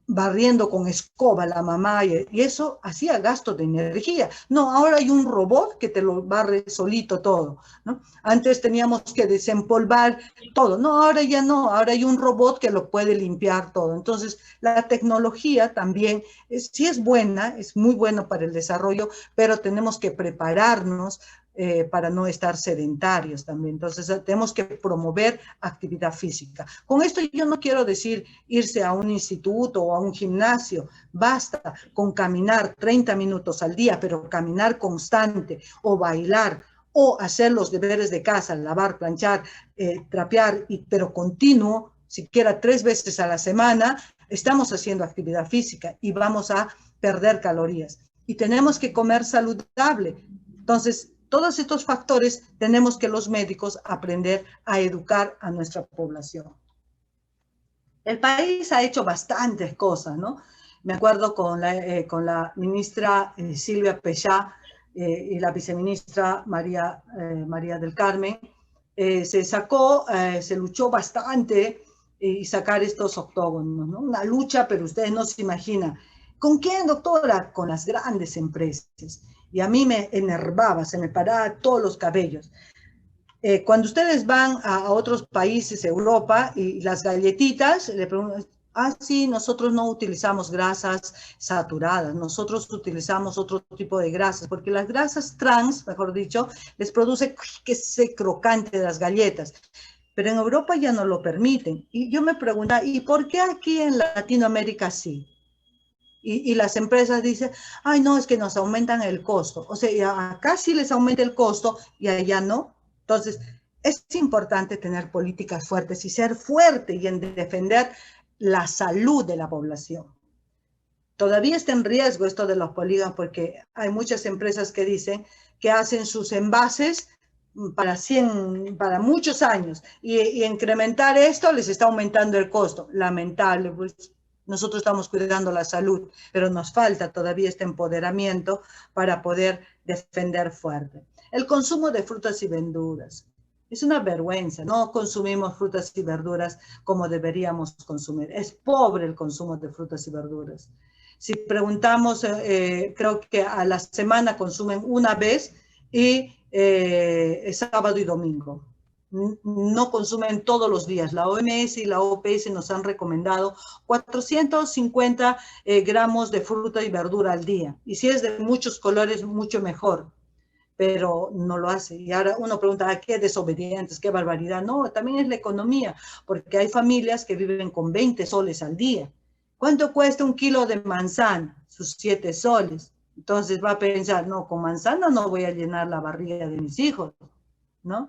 Barriendo con escoba la mamá y eso hacía gasto de energía. No, ahora hay un robot que te lo barre solito todo, ¿no? Antes teníamos que desempolvar todo. No, ahora ya no. Ahora hay un robot que lo puede limpiar todo. Entonces, la tecnología también sí es buena, es muy bueno para el desarrollo, pero tenemos que prepararnos para no estar sedentarios también. Entonces, tenemos que promover actividad física. Con esto yo no quiero decir irse a un instituto o a un gimnasio. Basta con caminar 30 minutos al día, pero caminar constante o bailar o hacer los deberes de casa, lavar, planchar, trapear, pero continuo, siquiera 3 veces a la semana, estamos haciendo actividad física y vamos a perder calorías. Y tenemos que comer saludable. Entonces, todos estos factores tenemos que los médicos aprender a educar a nuestra población. El país ha hecho bastantes cosas, ¿no? Me acuerdo con la ministra Silvia Pechá y la viceministra María del Carmen, se luchó bastante y sacar estos octógonos, ¿no? Una lucha, pero ustedes no se imaginan. ¿Con quién, doctora? Con las grandes empresas. Y a mí me enervaba, se me paraban todos los cabellos. Cuando ustedes van a otros países, Europa, y las galletitas, le preguntan, sí, nosotros no utilizamos grasas saturadas, nosotros utilizamos otro tipo de grasas, porque las grasas trans, mejor dicho, les produce que ese crocante de las galletas. Pero en Europa ya no lo permiten. Y yo me preguntaba, ¿y por qué aquí en Latinoamérica sí? Y las empresas dicen, ay, no, es que nos aumentan el costo. O sea, acá sí les aumenta el costo y allá no. Entonces, es importante tener políticas fuertes y ser fuerte y en defender la salud de la población. Todavía está en riesgo esto de los polígonos porque hay muchas empresas que dicen que hacen sus envases para muchos años y incrementar esto les está aumentando el costo. Lamentable, pues. Nosotros estamos cuidando la salud, pero nos falta todavía este empoderamiento para poder defender fuerte. El consumo de frutas y verduras. Es una vergüenza, no consumimos frutas y verduras como deberíamos consumir. Es pobre el consumo de frutas y verduras. Si preguntamos, creo que a la semana consumen una vez y sábado y domingo. No consumen todos los días. La OMS y la OPS nos han recomendado 450 gramos de fruta y verdura al día. Y si es de muchos colores, mucho mejor. Pero no lo hace. Y ahora uno pregunta, ¿qué desobedientes? ¿Qué barbaridad? No, también es la economía, porque hay familias que viven con 20 soles al día. ¿Cuánto cuesta un kilo de manzana? Sus 7 soles. Entonces va a pensar, no, con manzana no voy a llenar la barriga de mis hijos, ¿no?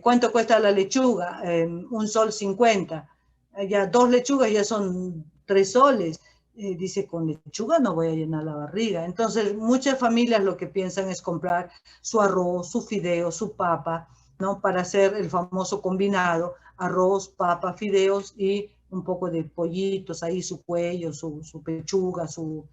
¿Cuánto cuesta la lechuga? 1,50 sol. Ya 2 lechugas ya son 3 soles. Dice, con lechuga no voy a llenar la barriga. Entonces, muchas familias lo que piensan es comprar su arroz, su fideo, su papa, ¿no? Para hacer el famoso combinado, arroz, papa, fideos y un poco de pollitos, ahí su cuello, su pechuga, su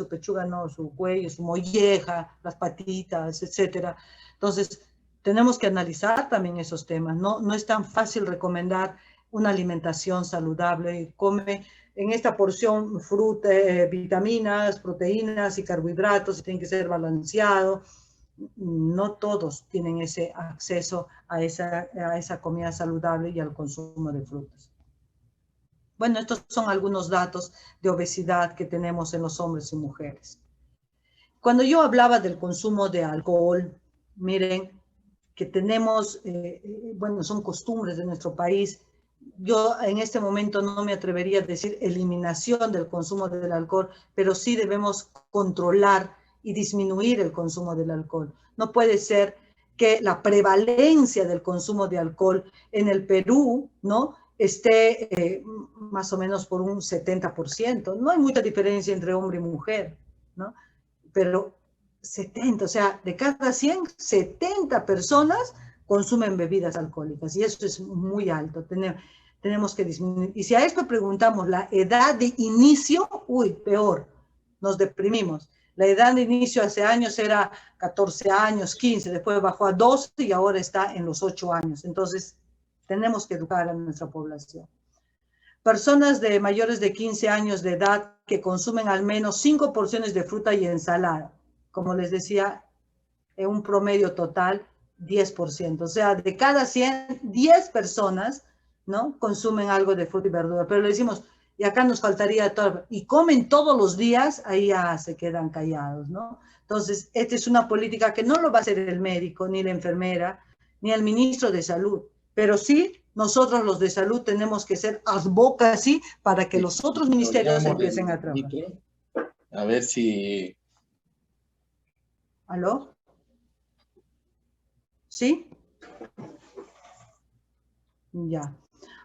pechuga no, su cuello, su molleja, las patitas, etcétera. Entonces, tenemos que analizar también esos temas. No es tan fácil recomendar una alimentación saludable, come en esta porción fruta, vitaminas, proteínas y carbohidratos, tiene que ser balanceado. No todos tienen ese acceso a esa comida saludable y al consumo de frutas. Bueno, estos son algunos datos de obesidad que tenemos en los hombres y mujeres. Cuando yo hablaba del consumo de alcohol, miren que tenemos, bueno, son costumbres de nuestro país. Yo en este momento no me atrevería a decir eliminación del consumo del alcohol, pero sí debemos controlar y disminuir el consumo del alcohol. No puede ser que la prevalencia del consumo de alcohol en el Perú, ¿no?, esté más o menos por un 70%. No hay mucha diferencia entre hombre y mujer, ¿no? Pero 70, o sea, de cada 100, 70 personas consumen bebidas alcohólicas y eso es muy alto. Tenemos que disminuir. Y si a esto preguntamos la edad de inicio, uy, peor, nos deprimimos. La edad de inicio hace años era 14 años, 15, después bajó a 12 y ahora está en los 8 años. Entonces, tenemos que educar a nuestra población. Personas de mayores de 15 años de edad que consumen al menos 5 porciones de fruta y ensalada. Como les decía, en un promedio total, 10%. O sea, de cada 100, 10 personas, ¿no?, consumen algo de fruta y verdura. Pero le decimos, y acá nos faltaría todo, y comen todos los días, ahí ya se quedan callados, ¿no? Entonces, esta es una política que no lo va a hacer el médico, ni la enfermera, ni el ministro de Salud, pero sí nosotros los de salud tenemos que ser advocacy para que los otros ministerios empiecen a trabajar. A ver si... ¿Aló? ¿Sí? Ya.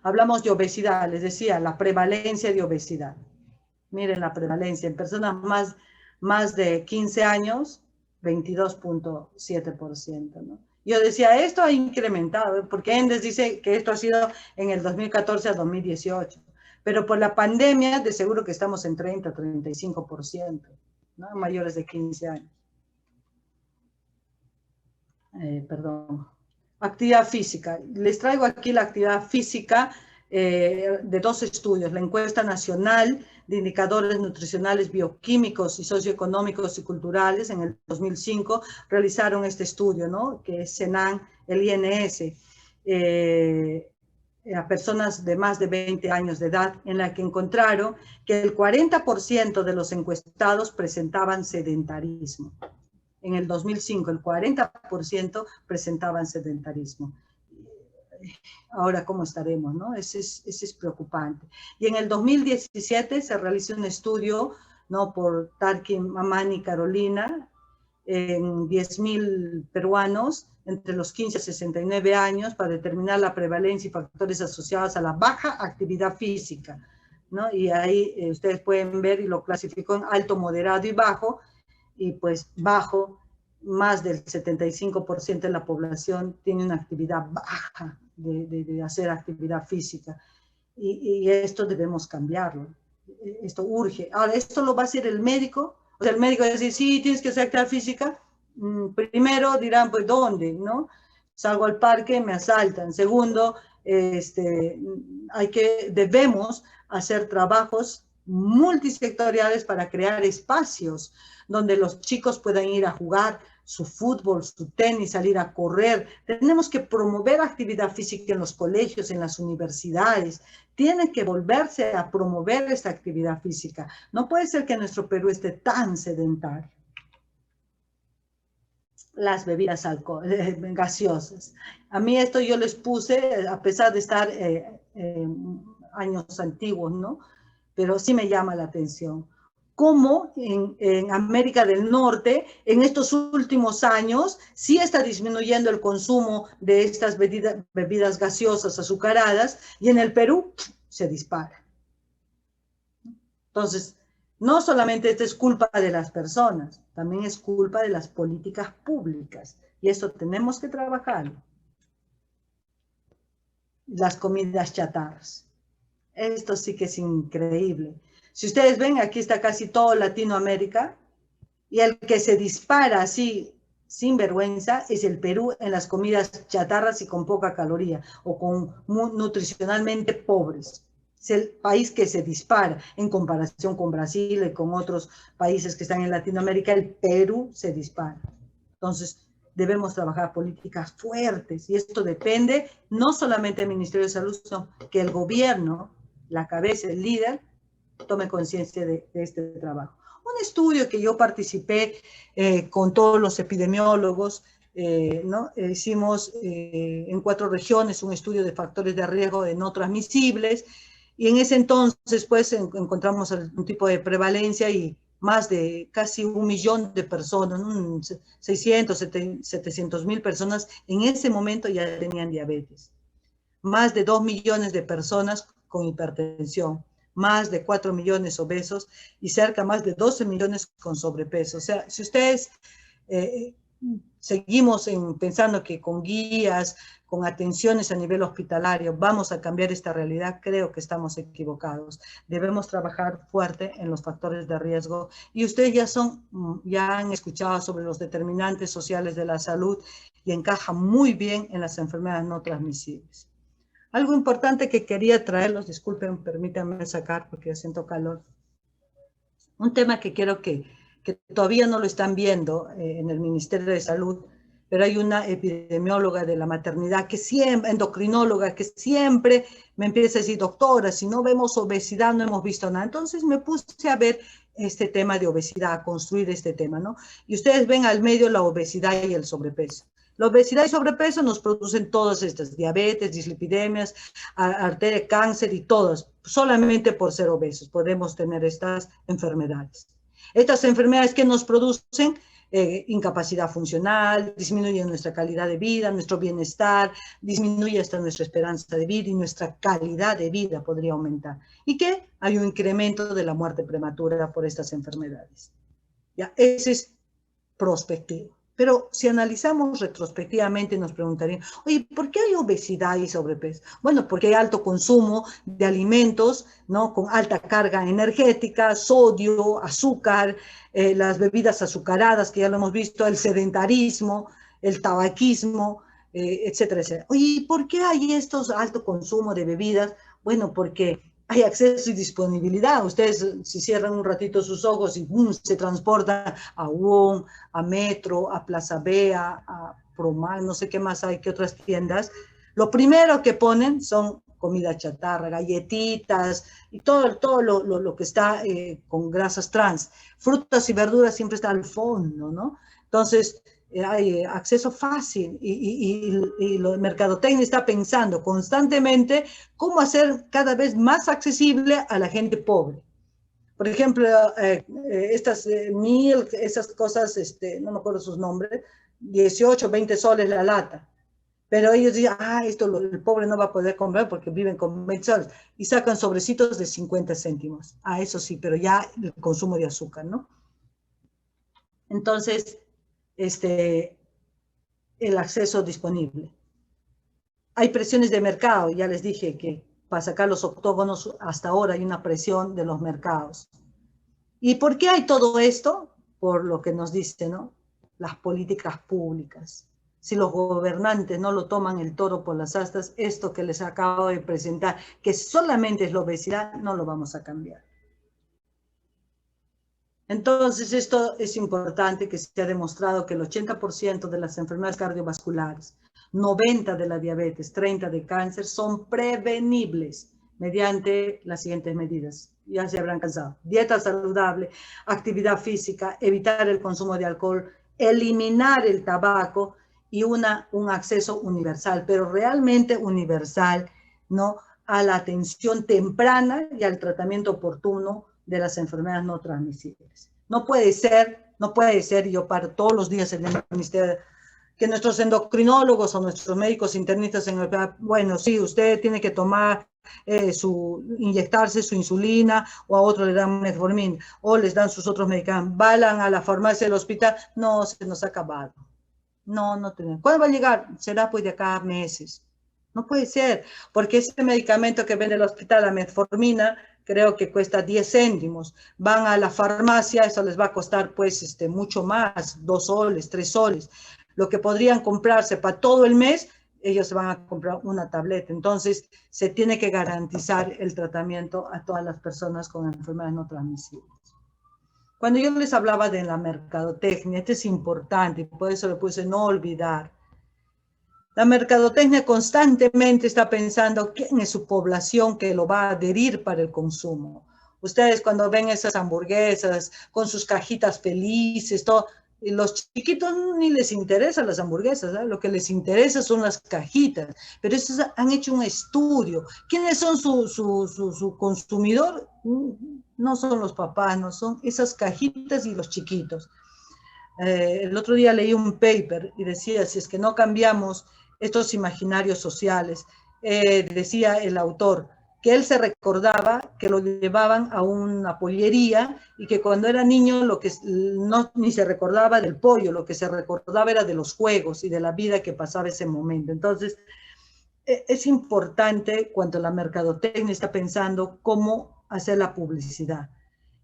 Hablamos de obesidad, les decía, la prevalencia de obesidad. Miren la prevalencia en personas más de 15 años, 22.7%, ¿no? Yo decía, esto ha incrementado, porque Endes dice que esto ha sido en el 2014 a 2018, pero por la pandemia de seguro que estamos en 30, 35%, ¿no?, mayores de 15 años. Perdón. Actividad física. Les traigo aquí la actividad física de 2 estudios, la encuesta nacional de indicadores nutricionales, bioquímicos y socioeconómicos y culturales. En el 2005 realizaron este estudio, ¿no?, que es CENAN, el INS, a personas de más de 20 años de edad, en la que encontraron que el 40% de los encuestados presentaban sedentarismo. En el 2005, el 40% presentaban sedentarismo. Ahora, ¿cómo estaremos, no? Ese es preocupante. Y en el 2017 se realizó un estudio, ¿no?, por Tarki, Mamani y Carolina, en 10.000 peruanos entre los 15 a 69 años para determinar la prevalencia y factores asociados a la baja actividad física, ¿no? Y ahí ustedes pueden ver, y lo clasificó en alto, moderado y bajo, y pues bajo, más del 75% de la población tiene una actividad baja de hacer actividad física. Y esto debemos cambiarlo. Esto urge. Ahora, ¿esto lo va a hacer el médico? O sea, el médico va a decir, sí, tienes que hacer actividad física. Primero dirán, pues, ¿dónde? ¿No? Salgo al parque, me asaltan. Segundo, debemos hacer trabajos multisectoriales para crear espacios donde los chicos puedan ir a jugar su fútbol, su tenis, salir a correr. Tenemos que promover actividad física en los colegios, en las universidades. Tiene que volverse a promover esta actividad física. No puede ser que nuestro Perú esté tan sedentario. Las bebidas gaseosas. A mí esto yo les puse, a pesar de estar años antiguos, ¿no? Pero sí me llama la atención. Cómo en América del Norte, en estos últimos años, sí está disminuyendo el consumo de estas bebidas gaseosas azucaradas, y en el Perú se dispara. Entonces, no solamente esto es culpa de las personas, también es culpa de las políticas públicas, y eso tenemos que trabajarlo. Las comidas chatarras. Esto sí que es increíble. Si ustedes ven, aquí está casi todo Latinoamérica, y el que se dispara así sin vergüenza es el Perú en las comidas chatarras y con poca caloría o con nutricionalmente pobres. Es el país que se dispara en comparación con Brasil y con otros países que están en Latinoamérica. El Perú se dispara. Entonces, debemos trabajar políticas fuertes y esto depende no solamente del Ministerio de Salud, sino que el gobierno, la cabeza, el líder, tome conciencia de este trabajo. Un estudio que yo participé con todos los epidemiólogos, ¿no? Hicimos en 4 regiones un estudio de factores de riesgo de no transmisibles y en ese entonces pues encontramos un tipo de prevalencia y más de casi 1 millón de personas, 600, 700 mil personas en ese momento ya tenían diabetes. Más de 2 millones de personas con hipertensión, más de 4 millones obesos y cerca más de 12 millones con sobrepeso. O sea, si ustedes seguimos pensando que con guías, con atenciones a nivel hospitalario vamos a cambiar esta realidad, creo que estamos equivocados. Debemos trabajar fuerte en los factores de riesgo y ustedes ya han escuchado sobre los determinantes sociales de la salud y encaja muy bien en las enfermedades no transmisibles. Algo importante que quería traerlos, disculpen, permítanme sacar porque yo siento calor. Un tema que quiero que todavía no lo están viendo en el Ministerio de Salud, pero hay una epidemióloga de la maternidad, endocrinóloga, que siempre me empieza a decir, doctora, si no vemos obesidad no hemos visto nada. Entonces me puse a ver este tema de obesidad, a construir este tema, ¿no? Y ustedes ven al medio la obesidad y el sobrepeso. La obesidad y sobrepeso nos producen todas estas, diabetes, dislipidemias, arteria, cáncer y todas. Solamente por ser obesos podemos tener estas enfermedades. Estas enfermedades que nos producen incapacidad funcional, disminuyen nuestra calidad de vida, nuestro bienestar, disminuye hasta nuestra esperanza de vida y nuestra calidad de vida podría aumentar. Y que hay un incremento de la muerte prematura por estas enfermedades. Ya, ese es prospectivo. Pero si analizamos retrospectivamente nos preguntarían, oye, ¿por qué hay obesidad y sobrepeso? Bueno, porque hay alto consumo de alimentos, ¿no? Con alta carga energética, sodio, azúcar, las bebidas azucaradas, que ya lo hemos visto, el sedentarismo, el tabaquismo, etcétera, etcétera. Oye, ¿por qué hay estos alto consumo de bebidas? Bueno, porque hay acceso y disponibilidad. Ustedes si cierran un ratito sus ojos y boom, se transportan a UON, a Metro, a Plaza Bea, a Promar, no sé qué más hay, qué otras tiendas. Lo primero que ponen son comida chatarra, galletitas y todo lo que está con grasas trans. Frutas y verduras siempre está al fondo, ¿no? Entonces, hay acceso fácil y la mercadotecnia está pensando constantemente cómo hacer cada vez más accesible a la gente pobre. Por ejemplo, estas milk, esas cosas, no me acuerdo sus nombres, 18, 20 soles la lata. Pero ellos dicen, esto el pobre no va a poder comprar porque viven con 20 soles. Y sacan sobrecitos de 50 céntimos. Eso sí, pero ya el consumo de azúcar, ¿no? Entonces, el acceso disponible. Hay presiones de mercado, ya les dije que para sacar los octógonos hasta ahora hay una presión de los mercados. ¿Y por qué hay todo esto? Por lo que nos dice, ¿no? Las políticas públicas. Si los gobernantes no lo toman el toro por las astas, esto que les acabo de presentar, que solamente es la obesidad, no lo vamos a cambiar. Entonces, esto es importante, que se ha demostrado que el 80% de las enfermedades cardiovasculares, 90% de la diabetes, 30% de cáncer, son prevenibles mediante las siguientes medidas. Ya se habrán cansado. Dieta saludable, actividad física, evitar el consumo de alcohol, eliminar el tabaco y un acceso universal, pero realmente universal, ¿no? A la atención temprana y al tratamiento oportuno de las enfermedades no transmisibles. No puede ser, yo paro todos los días en el ministerio, que nuestros endocrinólogos o nuestros médicos internistas en el, bueno, sí, usted tiene que tomar inyectarse su insulina, o a otro le dan metformina, o les dan sus otros medicamentos, van a la farmacia del hospital, no, se nos ha acabado. No tenemos. ¿Cuándo va a llegar? Será pues de acá a meses. No puede ser, porque ese medicamento que vende el hospital, la metformina, creo que cuesta 10 céntimos. Van a la farmacia, eso les va a costar pues mucho más, 2 soles, 3 soles. Lo que podrían comprarse para todo el mes, ellos van a comprar una tableta. Entonces, se tiene que garantizar el tratamiento a todas las personas con enfermedades no transmisibles. Cuando yo les hablaba de la mercadotecnia, esto es importante, y por eso le puse no olvidar. La mercadotecnia constantemente está pensando quién es su población que lo va a adherir para el consumo. Ustedes cuando ven esas hamburguesas con sus cajitas felices, todo, y los chiquitos ni les interesan las hamburguesas, ¿eh? Lo que les interesa son las cajitas, pero esos han hecho un estudio. ¿Quiénes son su consumidor? No son los papás, no son esas cajitas y los chiquitos. El otro día leí un paper y decía, si es que no cambiamos estos imaginarios sociales, decía el autor, que él se recordaba que lo llevaban a una pollería y que cuando era niño lo que no, ni se recordaba del pollo, lo que se recordaba era de los juegos y de la vida que pasaba ese momento. Entonces, es importante cuando la mercadotecnia está pensando cómo hacer la publicidad.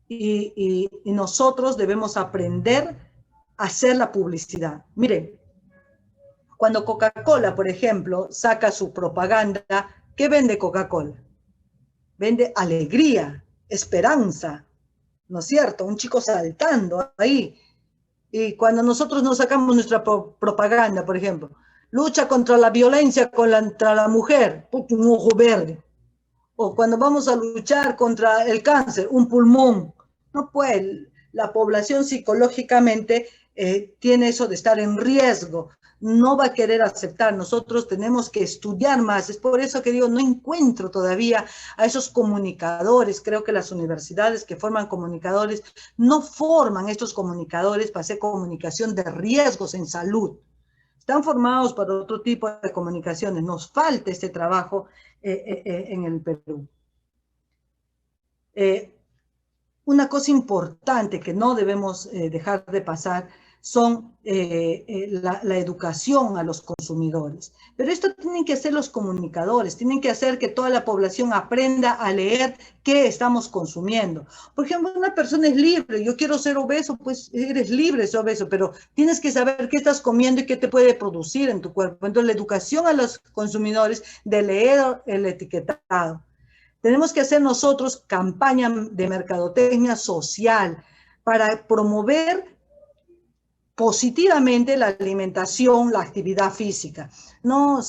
Y nosotros debemos aprender a hacer la publicidad. Miren, cuando Coca-Cola, por ejemplo, saca su propaganda, ¿qué vende Coca-Cola? Vende alegría, esperanza, ¿no es cierto? Un chico saltando ahí. Y cuando nosotros nos sacamos nuestra propaganda, por ejemplo, lucha contra la violencia contra la mujer, un ojo verde. O cuando vamos a luchar contra el cáncer, un pulmón. No puede, la población psicológicamente tiene eso de estar en riesgo, no va a querer aceptar. Nosotros tenemos que estudiar más. Es por eso que digo, no encuentro todavía a esos comunicadores. Creo que las universidades que forman comunicadores no forman estos comunicadores para hacer comunicación de riesgos en salud. Están formados para otro tipo de comunicaciones. Nos falta este trabajo en el Perú. Una cosa importante que no debemos dejar de pasar son la educación a los consumidores. Pero esto tienen que hacer los comunicadores, tienen que hacer que toda la población aprenda a leer qué estamos consumiendo. Por ejemplo, una persona es libre, yo quiero ser obeso, pues eres libre de ser obeso, pero tienes que saber qué estás comiendo y qué te puede producir en tu cuerpo. Entonces, la educación a los consumidores de leer el etiquetado. Tenemos que hacer nosotros campaña de mercadotecnia social para promover positivamente la alimentación, la actividad física. No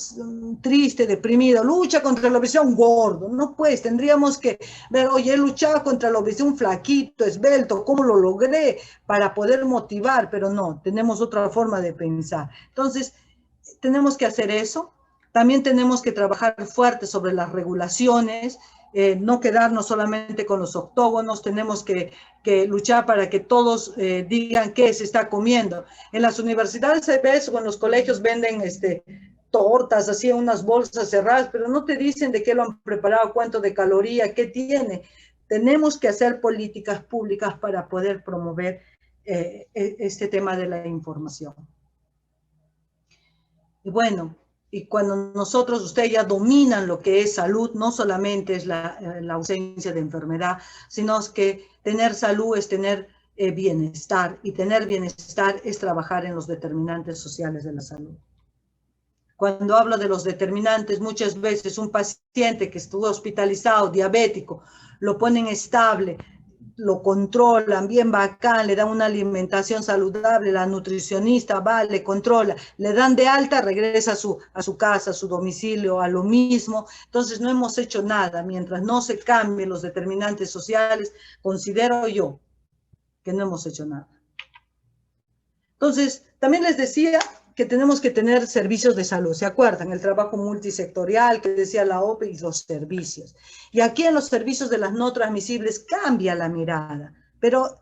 triste, deprimido, lucha contra la obesidad, un gordo. No, pues tendríamos que ver, oye, he luchado contra la obesidad, un flaquito, esbelto, ¿cómo lo logré? Para poder motivar, pero no, tenemos otra forma de pensar. Entonces, tenemos que hacer eso. También tenemos que trabajar fuerte sobre las regulaciones, no quedarnos solamente con los octógonos, tenemos que luchar para que todos digan qué se está comiendo. En las universidades se ve o en los colegios venden tortas, así en unas bolsas cerradas, pero no te dicen de qué lo han preparado, cuánto de caloría, qué tiene. Tenemos que hacer políticas públicas para poder promover este tema de la información. Y bueno, y cuando nosotros, ustedes ya dominan lo que es salud, no solamente es la ausencia de enfermedad, sino que tener salud es tener bienestar, y tener bienestar es trabajar en los determinantes sociales de la salud. Cuando hablo de los determinantes, muchas veces un paciente que estuvo hospitalizado, diabético, lo ponen estable, lo controlan bien bacán, le dan una alimentación saludable, la nutricionista va, le controla, le dan de alta, regresa a su casa, a su domicilio, a lo mismo. Entonces no hemos hecho nada. Mientras no se cambien los determinantes sociales, considero yo que no hemos hecho nada. Entonces, también les decía que tenemos que tener servicios de salud. ¿Se acuerdan? El trabajo multisectorial que decía la OPE y los servicios. Y aquí en los servicios de las no transmisibles cambia la mirada, pero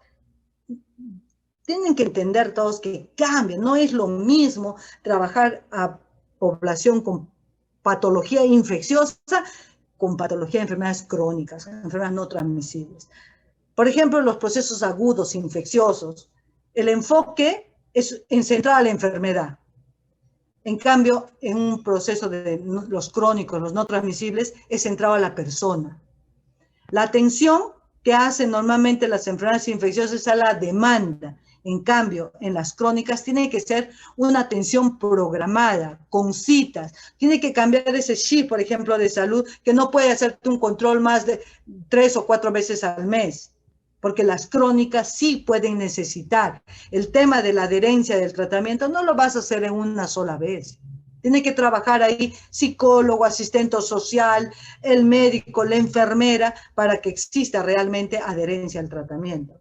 tienen que entender todos que cambia. No es lo mismo trabajar a población con patología infecciosa con patología de enfermedades crónicas, enfermedades no transmisibles. Por ejemplo, los procesos agudos infecciosos, el enfoque es en centrar a la enfermedad. En cambio, en un proceso de los crónicos, los no transmisibles, es centrado a la persona. La atención que hacen normalmente las enfermedades infecciosas es a la demanda. En cambio, en las crónicas tiene que ser una atención programada, con citas. Tiene que cambiar ese chip, por ejemplo, de salud, que no puede hacerte un control más de 3 o 4 veces al mes, porque las crónicas sí pueden necesitar. El tema de la adherencia del tratamiento no lo vas a hacer en una sola vez. Tiene que trabajar ahí psicólogo, asistente social, el médico, la enfermera, para que exista realmente adherencia al tratamiento.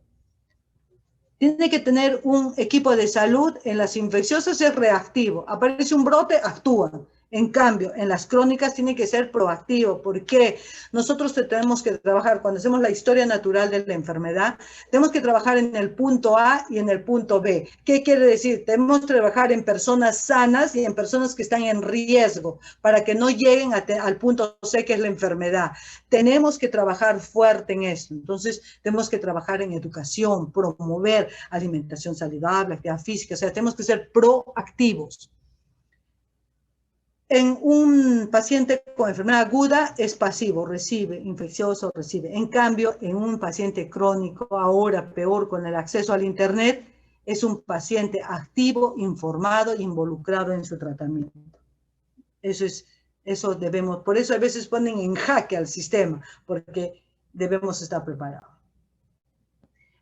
Tiene que tener un equipo de salud. En las infecciosas es reactivo. Aparece un brote, actúan. En cambio, en las crónicas tiene que ser proactivo. ¿Por qué? Nosotros tenemos que trabajar, cuando hacemos la historia natural de la enfermedad, tenemos que trabajar en el punto A y en el punto B. ¿Qué quiere decir? Tenemos que trabajar en personas sanas y en personas que están en riesgo para que no lleguen al punto C, que es la enfermedad. Tenemos que trabajar fuerte en esto. Entonces, tenemos que trabajar en educación, promover alimentación saludable, actividad física. O sea, tenemos que ser proactivos. En un paciente con enfermedad aguda es pasivo, recibe, infeccioso, recibe. En cambio, en un paciente crónico, ahora peor con el acceso al internet, es un paciente activo, informado, involucrado en su tratamiento. Eso debemos, por eso a veces ponen en jaque al sistema, porque debemos estar preparados.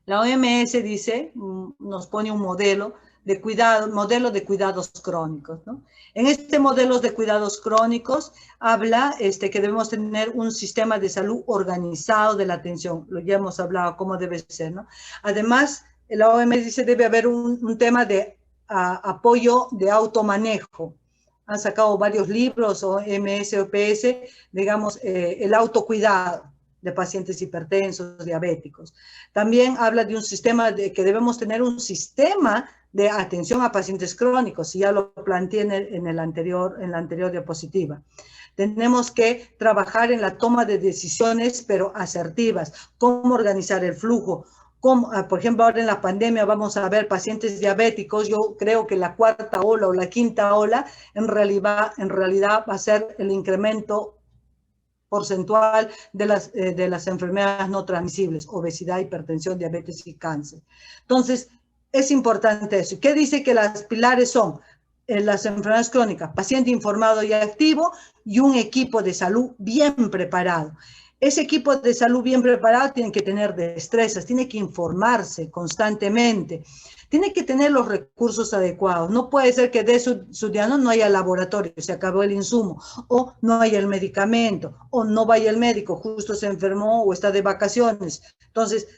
La OMS dice, nos pone un modelo de cuidados crónicos, ¿no? En este modelo de cuidados crónicos habla que debemos tener un sistema de salud organizado de la atención. Lo ya hemos hablado cómo debe ser, ¿no? Además, la OMS dice debe haber un tema de apoyo de automanejo. Han sacado varios libros, OMS, OPS, digamos, el autocuidado de pacientes hipertensos, diabéticos. También habla de un sistema, de que debemos tener un sistema de atención a pacientes crónicos, y ya lo planteé en la anterior diapositiva. Tenemos que trabajar en la toma de decisiones, pero asertivas, cómo organizar el flujo. Por ejemplo, ahora en la pandemia vamos a ver pacientes diabéticos. Yo creo que la cuarta ola o la quinta ola en realidad va a ser el incremento porcentual de las enfermedades no transmisibles, obesidad, hipertensión, diabetes y cáncer. Entonces, es importante eso. ¿Qué dice que las pilares son? Las enfermedades crónicas, paciente informado y activo, y un equipo de salud bien preparado. Ese equipo de salud bien preparado tiene que tener destrezas, tiene que informarse constantemente, tiene que tener los recursos adecuados. No puede ser que de su diagnóstico no haya laboratorio, se acabó el insumo, o no haya el medicamento, o no vaya el médico, justo se enfermó o está de vacaciones. Entonces,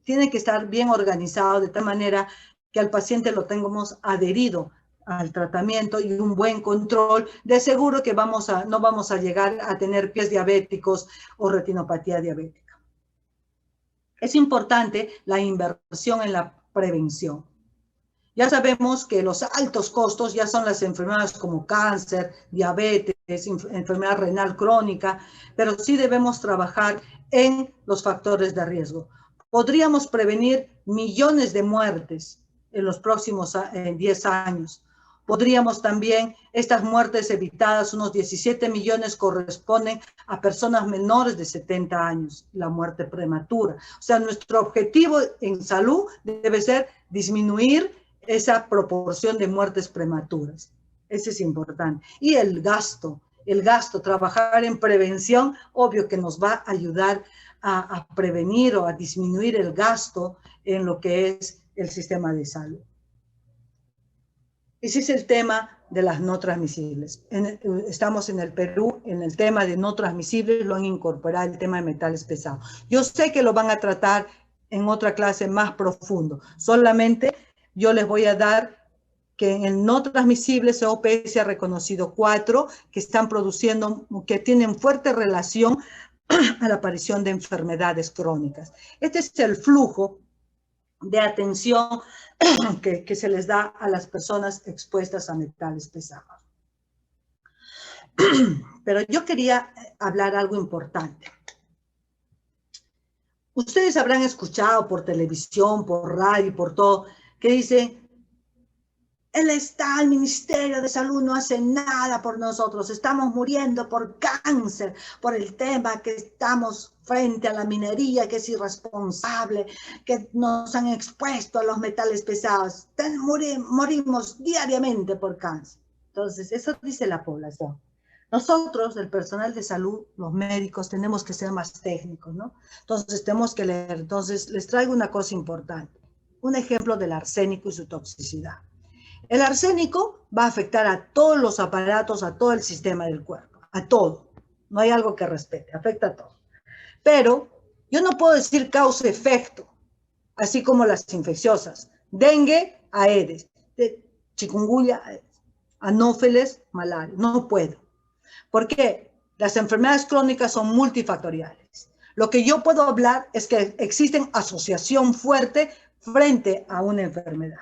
tiene que estar bien organizado de tal manera que al paciente lo tengamos adherido al tratamiento y un buen control. De seguro que no vamos a llegar a tener pies diabéticos o retinopatía diabética. Es importante la inversión en la prevención. Ya sabemos que los altos costos ya son las enfermedades como cáncer, diabetes, enfermedad renal crónica, pero sí debemos trabajar en los factores de riesgo. Podríamos prevenir millones de muertes en los próximos 10 años. Podríamos también, estas muertes evitadas, unos 17 millones corresponden a personas menores de 70 años, la muerte prematura. O sea, nuestro objetivo en salud debe ser disminuir esa proporción de muertes prematuras. Ese es importante. Y el gasto, trabajar en prevención, obvio que nos va a ayudar a prevenir o a disminuir el gasto en lo que es el sistema de salud. Ese es el tema de las no transmisibles. Estamos en el Perú, en el tema de no transmisibles, lo han incorporado el tema de metales pesados. Yo sé que lo van a tratar en otra clase más profundo. Solamente yo les voy a dar que en el no transmisible OPS ha reconocido 4 que están produciendo, que tienen fuerte relación a la aparición de enfermedades crónicas. Este es el flujo de atención que se les da a las personas expuestas a metales pesados. Pero yo quería hablar algo importante. Ustedes habrán escuchado por televisión, por radio, por todo, que dicen, el Ministerio de Salud no hace nada por nosotros, estamos muriendo por cáncer, por el tema que estamos frente a la minería, que es irresponsable, que nos han expuesto a los metales pesados. Morimos diariamente por cáncer. Entonces, eso dice la población. Nosotros, el personal de salud, los médicos, tenemos que ser más técnicos, ¿no? Entonces, tenemos que leer. Entonces, les traigo una cosa importante. Un ejemplo del arsénico y su toxicidad. El arsénico va a afectar a todos los aparatos, a todo el sistema del cuerpo, a todo. No hay algo que respete, afecta a todo. Pero yo no puedo decir causa-efecto, así como las infecciosas. Dengue, Aedes. Chikungunya, anófeles, malaria. No puedo. ¿Por qué? Las enfermedades crónicas son multifactoriales. Lo que yo puedo hablar es que existen asociación fuerte frente a una enfermedad.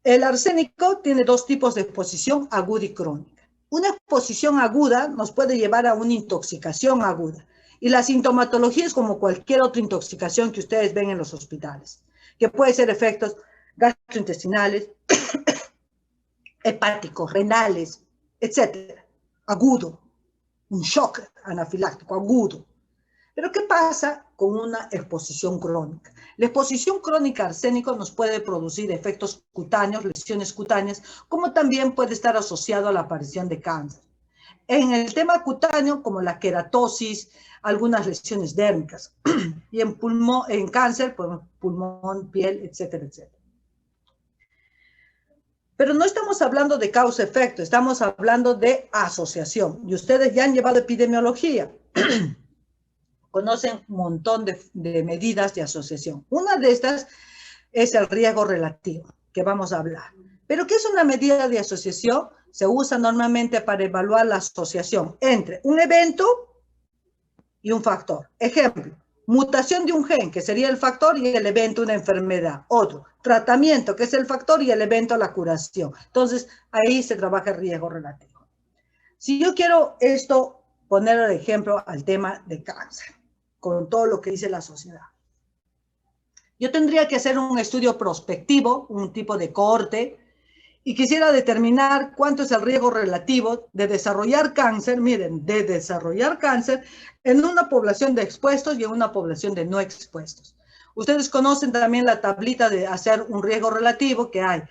El arsénico tiene dos tipos de exposición, aguda y crónica. Una exposición aguda nos puede llevar a una intoxicación aguda. Y la sintomatología es como cualquier otra intoxicación que ustedes ven en los hospitales, que puede ser efectos gastrointestinales, hepáticos, renales, etc. Agudo, un shock anafiláctico agudo. Pero ¿qué pasa con una exposición crónica? La exposición crónica a arsénico nos puede producir efectos cutáneos, lesiones cutáneas, como también puede estar asociado a la aparición de cáncer. En el tema cutáneo, como la queratosis, algunas lesiones dérmicas, y en pulmón, en cáncer, pues, pulmón, piel, etcétera, etcétera. Pero no estamos hablando de causa-efecto, estamos hablando de asociación. Y ustedes ya han llevado epidemiología. Conocen un montón de medidas de asociación. Una de estas es el riesgo relativo, que vamos a hablar. ¿Pero qué es una medida de asociación? Se usa normalmente para evaluar la asociación entre un evento y un factor. Ejemplo, mutación de un gen, que sería el factor, y el evento una enfermedad. Otro, tratamiento, que es el factor, y el evento la curación. Entonces, ahí se trabaja el riesgo relativo. Si yo quiero esto, poner el ejemplo al tema de cáncer, con todo lo que dice la sociedad. Yo tendría que hacer un estudio prospectivo, un tipo de cohorte, y quisiera determinar cuánto es el riesgo relativo de desarrollar cáncer, miren, de desarrollar cáncer en una población de expuestos y en una población de no expuestos. Ustedes conocen también la tablita de hacer un riesgo relativo que hay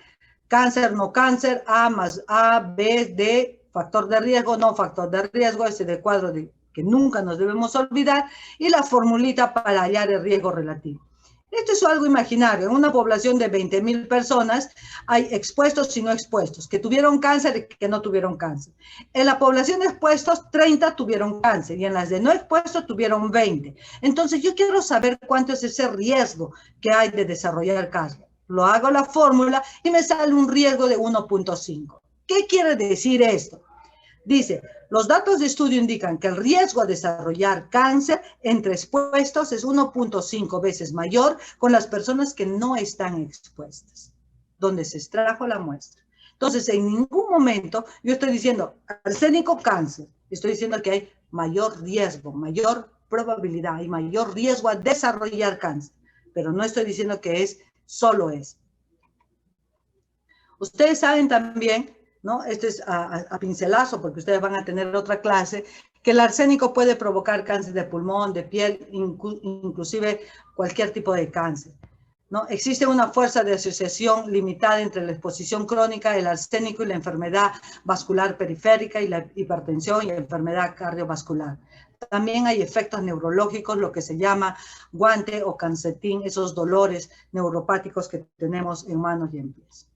cáncer, no cáncer, A más A, B, D, factor de riesgo, no factor de riesgo, ese del cuadro que nunca nos debemos olvidar, y la formulita para hallar el riesgo relativo. Esto es algo imaginario. En una población de 20.000 personas hay expuestos y no expuestos, que tuvieron cáncer y que no tuvieron cáncer. En la población de expuestos, 30 tuvieron cáncer y en las de no expuestos tuvieron 20. Entonces yo quiero saber cuánto es ese riesgo que hay de desarrollar cáncer. Lo hago la fórmula y me sale un riesgo de 1.5. ¿Qué quiere decir esto? Dice, los datos de estudio indican que el riesgo a desarrollar cáncer entre expuestos es 1.5 veces mayor con las personas que no están expuestas, donde se extrajo la muestra. Entonces, en ningún momento yo estoy diciendo arsénico, cáncer. Estoy diciendo que hay mayor riesgo, mayor probabilidad y mayor riesgo a desarrollar cáncer. Pero no estoy diciendo que es solo eso. Ustedes saben también, ¿no? Esto es a pincelazo, porque ustedes van a tener otra clase, que el arsénico puede provocar cáncer de pulmón, de piel, inclusive cualquier tipo de cáncer, ¿no? Existe una fuerza de asociación limitada entre la exposición crónica, el arsénico y la enfermedad vascular periférica y la hipertensión y la enfermedad cardiovascular. También hay efectos neurológicos, lo que se llama guante o calcetín, esos dolores neuropáticos que tenemos en manos y en pies.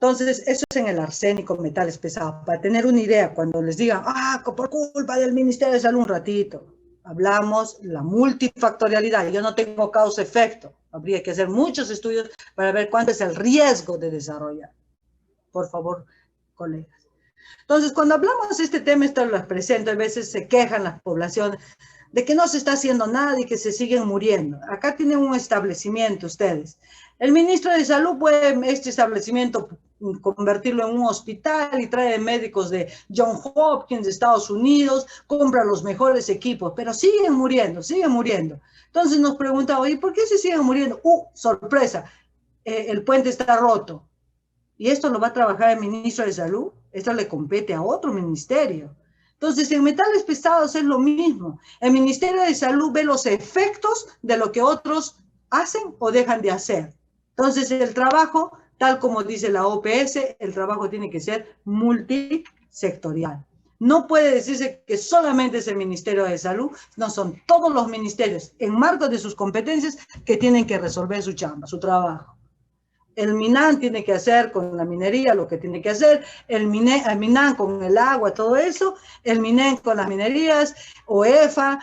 Entonces, eso es en el arsénico, metales pesados. Para tener una idea, cuando les digan, por culpa del Ministerio de Salud, un ratito, hablamos la multifactorialidad. Yo no tengo causa-efecto. Habría que hacer muchos estudios para ver cuánto es el riesgo de desarrollar. Por favor, colegas. Entonces, cuando hablamos de este tema, esto lo presento, a veces se quejan las poblaciones de que no se está haciendo nada y que se siguen muriendo. Acá tienen un establecimiento ustedes. El ministro de Salud puede este establecimiento convertirlo en un hospital y trae médicos de Johns Hopkins, de Estados Unidos, compra los mejores equipos, pero siguen muriendo, siguen muriendo. Entonces nos preguntamos, ¿y por qué se siguen muriendo? Sorpresa, el puente está roto. Y esto lo va a trabajar el ministro de Salud, esto le compete a otro ministerio. Entonces, en metales pesados es lo mismo. El Ministerio de Salud ve los efectos de lo que otros hacen o dejan de hacer. Entonces, el trabajo, tal como dice la OPS, el trabajo tiene que ser multisectorial. No puede decirse que solamente es el Ministerio de Salud, no, son todos los ministerios, en marco de sus competencias, que tienen que resolver su chamba, su trabajo. El MINAN tiene que hacer con la minería lo que tiene que hacer, el MINAN con el agua, todo eso, el MINEN con las minerías, OEFA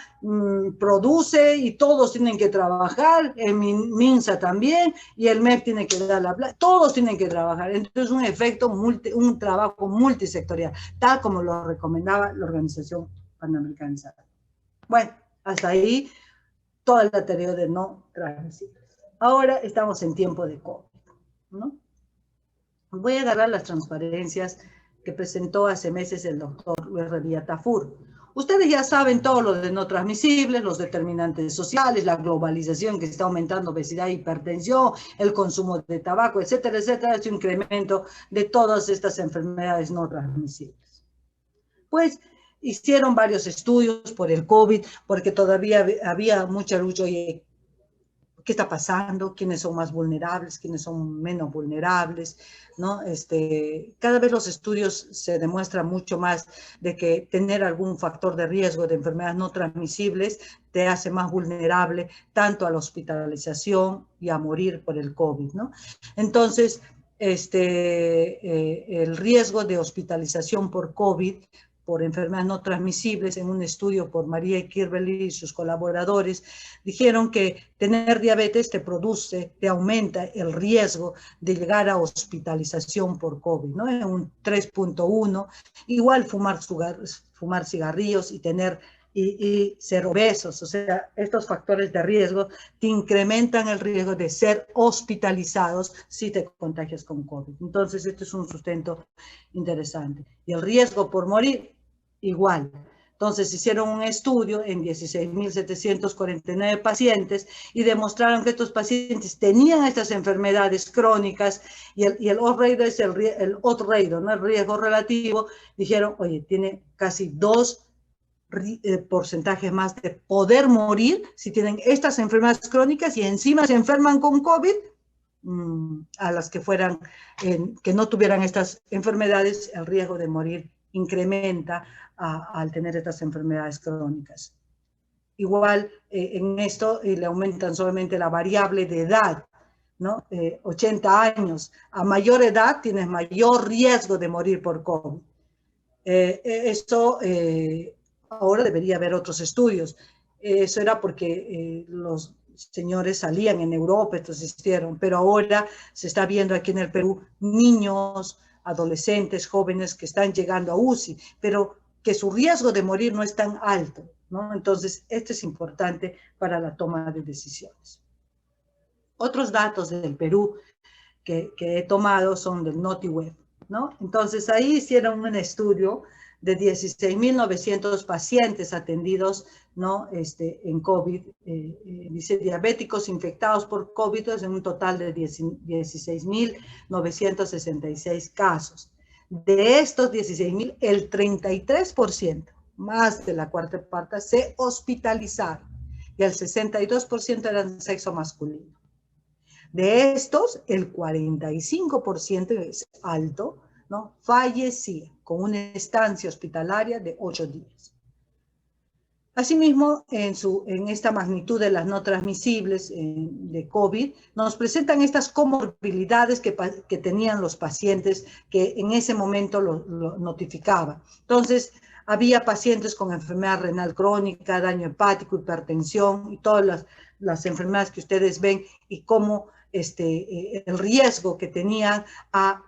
produce y todos tienen que trabajar, el MINSA también, y el MEP tiene que dar la plata, todos tienen que trabajar. Entonces un efecto, un trabajo multisectorial, tal como lo recomendaba la Organización Panamericana de Salud. Bueno, hasta ahí toda la teoría de no transmisibles. Ahora estamos en tiempo de COVID, ¿no? Voy a agarrar las transparencias que presentó hace meses el doctor Luis Revilla Tafur. Ustedes ya saben todo lo de no transmisibles, los determinantes sociales, la globalización que está aumentando obesidad, hipertensión, el consumo de tabaco, etcétera, etcétera, es un incremento de todas estas enfermedades no transmisibles. Pues hicieron varios estudios por el COVID, porque todavía había mucha lucha. Oye, ¿qué está pasando? ¿Quiénes son más vulnerables? ¿Quiénes son menos vulnerables? ¿No? Cada vez los estudios se demuestra mucho más de que tener algún factor de riesgo de enfermedades no transmisibles te hace más vulnerable tanto a la hospitalización y a morir por el COVID, ¿no? Entonces, el riesgo de hospitalización por COVID, por enfermedades no transmisibles, en un estudio por María Kirberly y sus colaboradores, dijeron que tener diabetes te aumenta el riesgo de llegar a hospitalización por COVID, ¿no? En un 3.1, igual fumar cigarrillos y tener y ser obesos, o sea, estos factores de riesgo te incrementan el riesgo de ser hospitalizados si te contagias con COVID. Entonces, este es un sustento interesante. Y el riesgo por morir, igual. Entonces hicieron un estudio en 16.749 pacientes y demostraron que estos pacientes tenían estas enfermedades crónicas y el odds ratio es el odds ratio, ¿no? El riesgo relativo. Dijeron, oye, tiene casi 2 porcentajes más de poder morir si tienen estas enfermedades crónicas y encima se enferman con COVID, a las que fueran, que no tuvieran estas enfermedades, el riesgo de morir incrementa al tener estas enfermedades crónicas. Igual en esto le aumentan solamente la variable de edad, ¿no? 80 años. A mayor edad tienes mayor riesgo de morir por COVID. Esto ahora debería haber otros estudios. Eso era porque los señores salían en Europa, entonces hicieron, pero ahora se está viendo aquí en el Perú niños, adolescentes, jóvenes que están llegando a UCI, pero que su riesgo de morir no es tan alto, ¿no? Entonces, esto es importante para la toma de decisiones. Otros datos del Perú que he tomado son del NotiWeb, ¿no? Entonces, ahí hicieron un estudio de 16.900 pacientes atendidos, ¿no? En COVID, dice diabéticos infectados por COVID, en un total de 16.966 casos. De estos 16.000, el 33%, más de la cuarta parte, se hospitalizaron y el 62% eran sexo masculino. De estos, el 45% es alto, ¿no? Fallecía con una estancia hospitalaria de 8 días. Asimismo, en esta magnitud de las no transmisibles de COVID, nos presentan estas comorbilidades que tenían los pacientes que en ese momento lo notificaba. Entonces, había pacientes con enfermedad renal crónica, daño hepático, hipertensión y todas las enfermedades que ustedes ven y cómo el riesgo que tenían a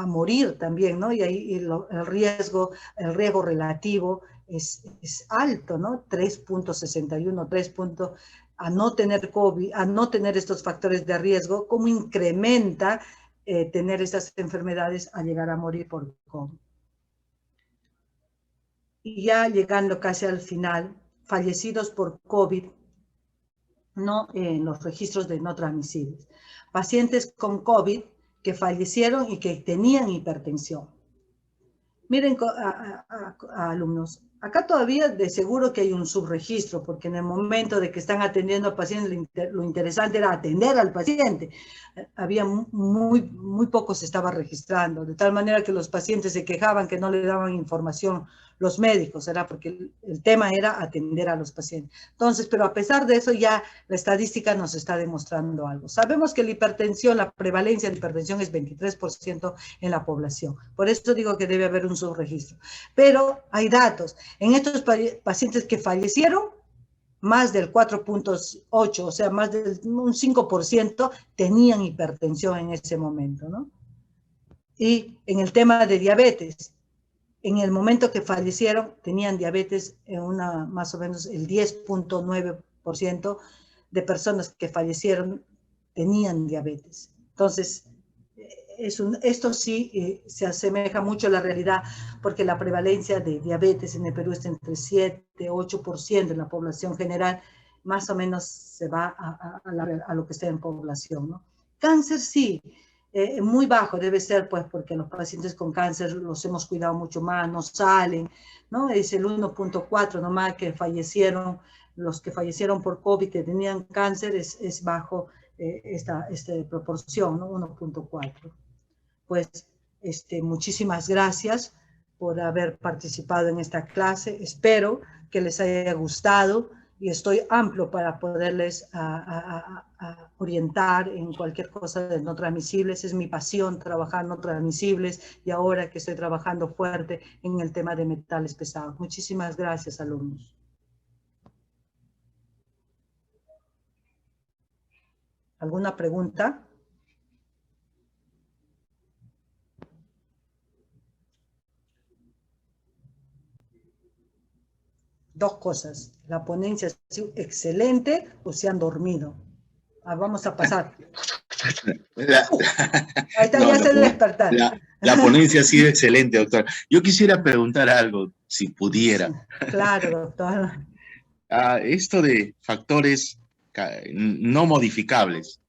morir también, ¿no? Y ahí el riesgo relativo es alto, ¿no? 3.61, 3. A no tener COVID, a no tener estos factores de riesgo, ¿cómo incrementa tener estas enfermedades a llegar a morir por COVID? Y ya llegando casi al final, fallecidos por COVID, no en los registros de no transmisibles. Pacientes con COVID que fallecieron y que tenían hipertensión. Miren, alumnos, acá todavía de seguro que hay un subregistro, porque en el momento de que están atendiendo al paciente, lo interesante era atender al paciente. Había muy poco se estaba registrando, de tal manera que los pacientes se quejaban que no le daban información los médicos, era porque el tema era atender a los pacientes. Entonces, pero a pesar de eso, ya la estadística nos está demostrando algo. Sabemos que la hipertensión, la prevalencia de hipertensión es 23% en la población. Por eso digo que debe haber un subregistro. Pero hay datos. En estos pacientes que fallecieron, más del 4.8, o sea, más del un 5% tenían hipertensión en ese momento, ¿no? Y en el tema de diabetes, en el momento que fallecieron, tenían diabetes en más o menos el 10.9% de personas que fallecieron tenían diabetes. Entonces, esto sí se asemeja mucho a la realidad, porque la prevalencia de diabetes en el Perú está entre 7 y 8% en la población general, más o menos se va a lo que está en población, ¿no? Cáncer sí, muy bajo debe ser, pues, porque los pacientes con cáncer los hemos cuidado mucho más, no salen, ¿no? Es el 1.4 nomás que fallecieron, los que fallecieron por COVID que tenían cáncer es bajo esta proporción, ¿no? 1.4. Pues, muchísimas gracias por haber participado en esta clase. Espero que les haya gustado y estoy amplio para poderles orientar en cualquier cosa de no transmisibles. Es mi pasión trabajar no transmisibles y ahora que estoy trabajando fuerte en el tema de metales pesados. Muchísimas gracias, alumnos. ¿Alguna pregunta? Dos cosas. La ponencia ha sido excelente o se han dormido. Vamos a pasar. Ahí está, no, ya se despertaron. La ponencia ha sido excelente, doctor. Yo quisiera preguntar algo, si pudiera. Claro, doctor. Esto de factores no modificables.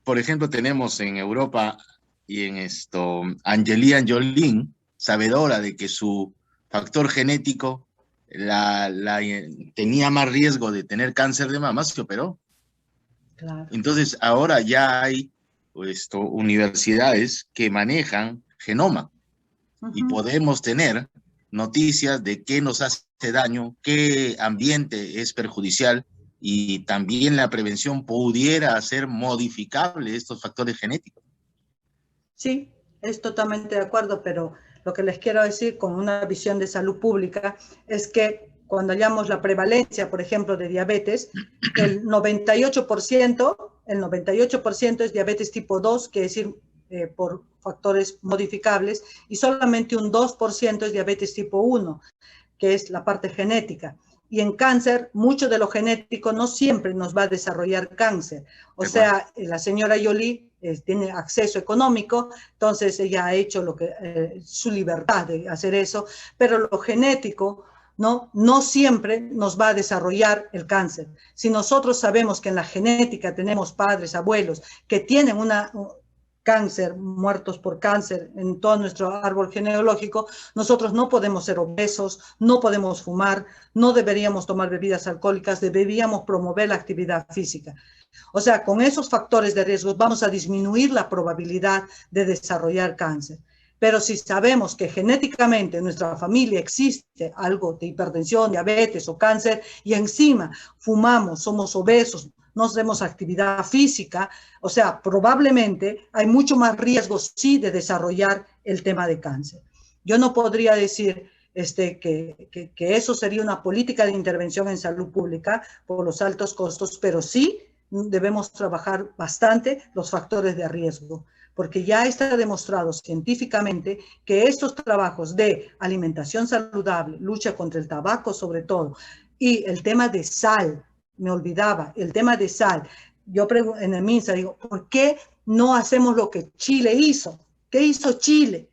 Por ejemplo, tenemos en Europa y en esto Angelina Jolie, sabedora de que su factor genético tenía más riesgo de tener cáncer de mama, se operó. Claro. Entonces, ahora ya hay universidades que manejan genoma y podemos tener noticias de qué nos hace daño, qué ambiente es perjudicial, y también la prevención pudiera hacer modificable estos factores genéticos. Sí, es totalmente de acuerdo, pero lo que les quiero decir con una visión de salud pública es que cuando hallamos la prevalencia, por ejemplo, de diabetes, el 98% es diabetes tipo 2, que es decir, por factores modificables, y solamente un 2% es diabetes tipo 1, que es la parte genética. Y en cáncer, mucho de lo genético no siempre nos va a desarrollar cáncer. O sea, la señora Jolie tiene acceso económico, entonces ella ha hecho su libertad de hacer eso, pero lo genético no siempre nos va a desarrollar el cáncer. Si nosotros sabemos que en la genética tenemos padres, abuelos que tienen cáncer, muertos por cáncer en todo nuestro árbol genealógico, nosotros no podemos ser obesos, no podemos fumar, no deberíamos tomar bebidas alcohólicas, deberíamos promover la actividad física. O sea, con esos factores de riesgo vamos a disminuir la probabilidad de desarrollar cáncer. Pero si sabemos que genéticamente en nuestra familia existe algo de hipertensión, diabetes o cáncer, y encima fumamos, somos obesos, no hacemos actividad física, o sea, probablemente hay mucho más riesgo, sí, de desarrollar el tema de cáncer. Yo no podría decir que eso sería una política de intervención en salud pública por los altos costos, pero sí debemos trabajar bastante los factores de riesgo, porque ya está demostrado científicamente que estos trabajos de alimentación saludable, lucha contra el tabaco sobre todo, y el tema de sal, me olvidaba, el tema de sal. Yo en el MINSA digo, ¿por qué no hacemos lo que Chile hizo? ¿Qué hizo Chile?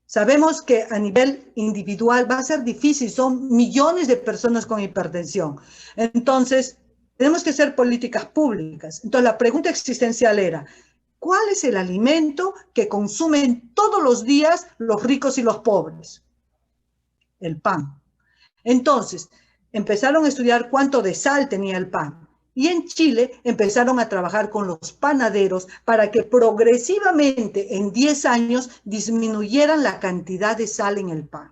Sabemos que a nivel individual va a ser difícil, son millones de personas con hipertensión. Entonces, Tenemos que hacer políticas públicas. Entonces, la pregunta existencial era, ¿cuál es el alimento que consumen todos los días los ricos y los pobres? El pan. Entonces, empezaron a estudiar cuánto de sal tenía el pan. Y en Chile empezaron a trabajar con los panaderos para que progresivamente en 10 años disminuyeran la cantidad de sal en el pan.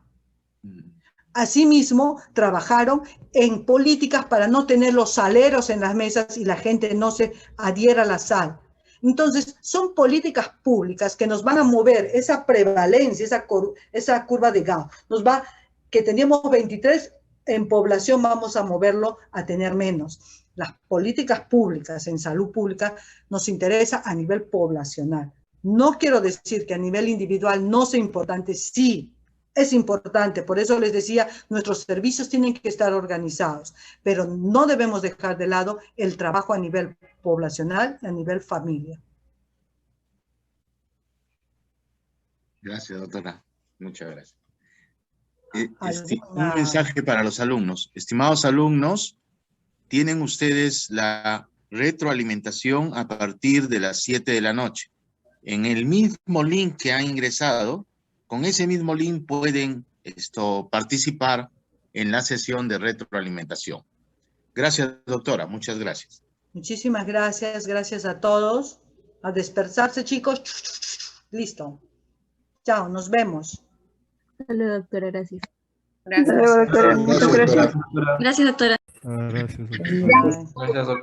Asimismo, trabajaron en políticas para no tener los saleros en las mesas y la gente no se adhiera a la sal. Entonces, son políticas públicas que nos van a mover esa prevalencia, esa curva de Gauss. Que teníamos 23 en población, vamos a moverlo a tener menos. Las políticas públicas en salud pública nos interesa a nivel poblacional. No quiero decir que a nivel individual no sea importante, sí, es importante. Por eso les decía, nuestros servicios tienen que estar organizados, pero no debemos dejar de lado el trabajo a nivel poblacional y a nivel familia. Gracias, doctora. Muchas gracias. Un mensaje para los alumnos. Estimados alumnos, tienen ustedes la retroalimentación a partir de las 7 de la noche. En el mismo link que han ingresado, con ese mismo link pueden participar en la sesión de retroalimentación. Gracias, doctora. Muchas gracias. Muchísimas gracias. Gracias a todos. A dispersarse, chicos. Listo. Chao, nos vemos. Hasta doctora, gracias. Gracias. Hasta luego, doctora. Muchas gracias. Gracias, doctora. Gracias, doctor. Gracias, doctora.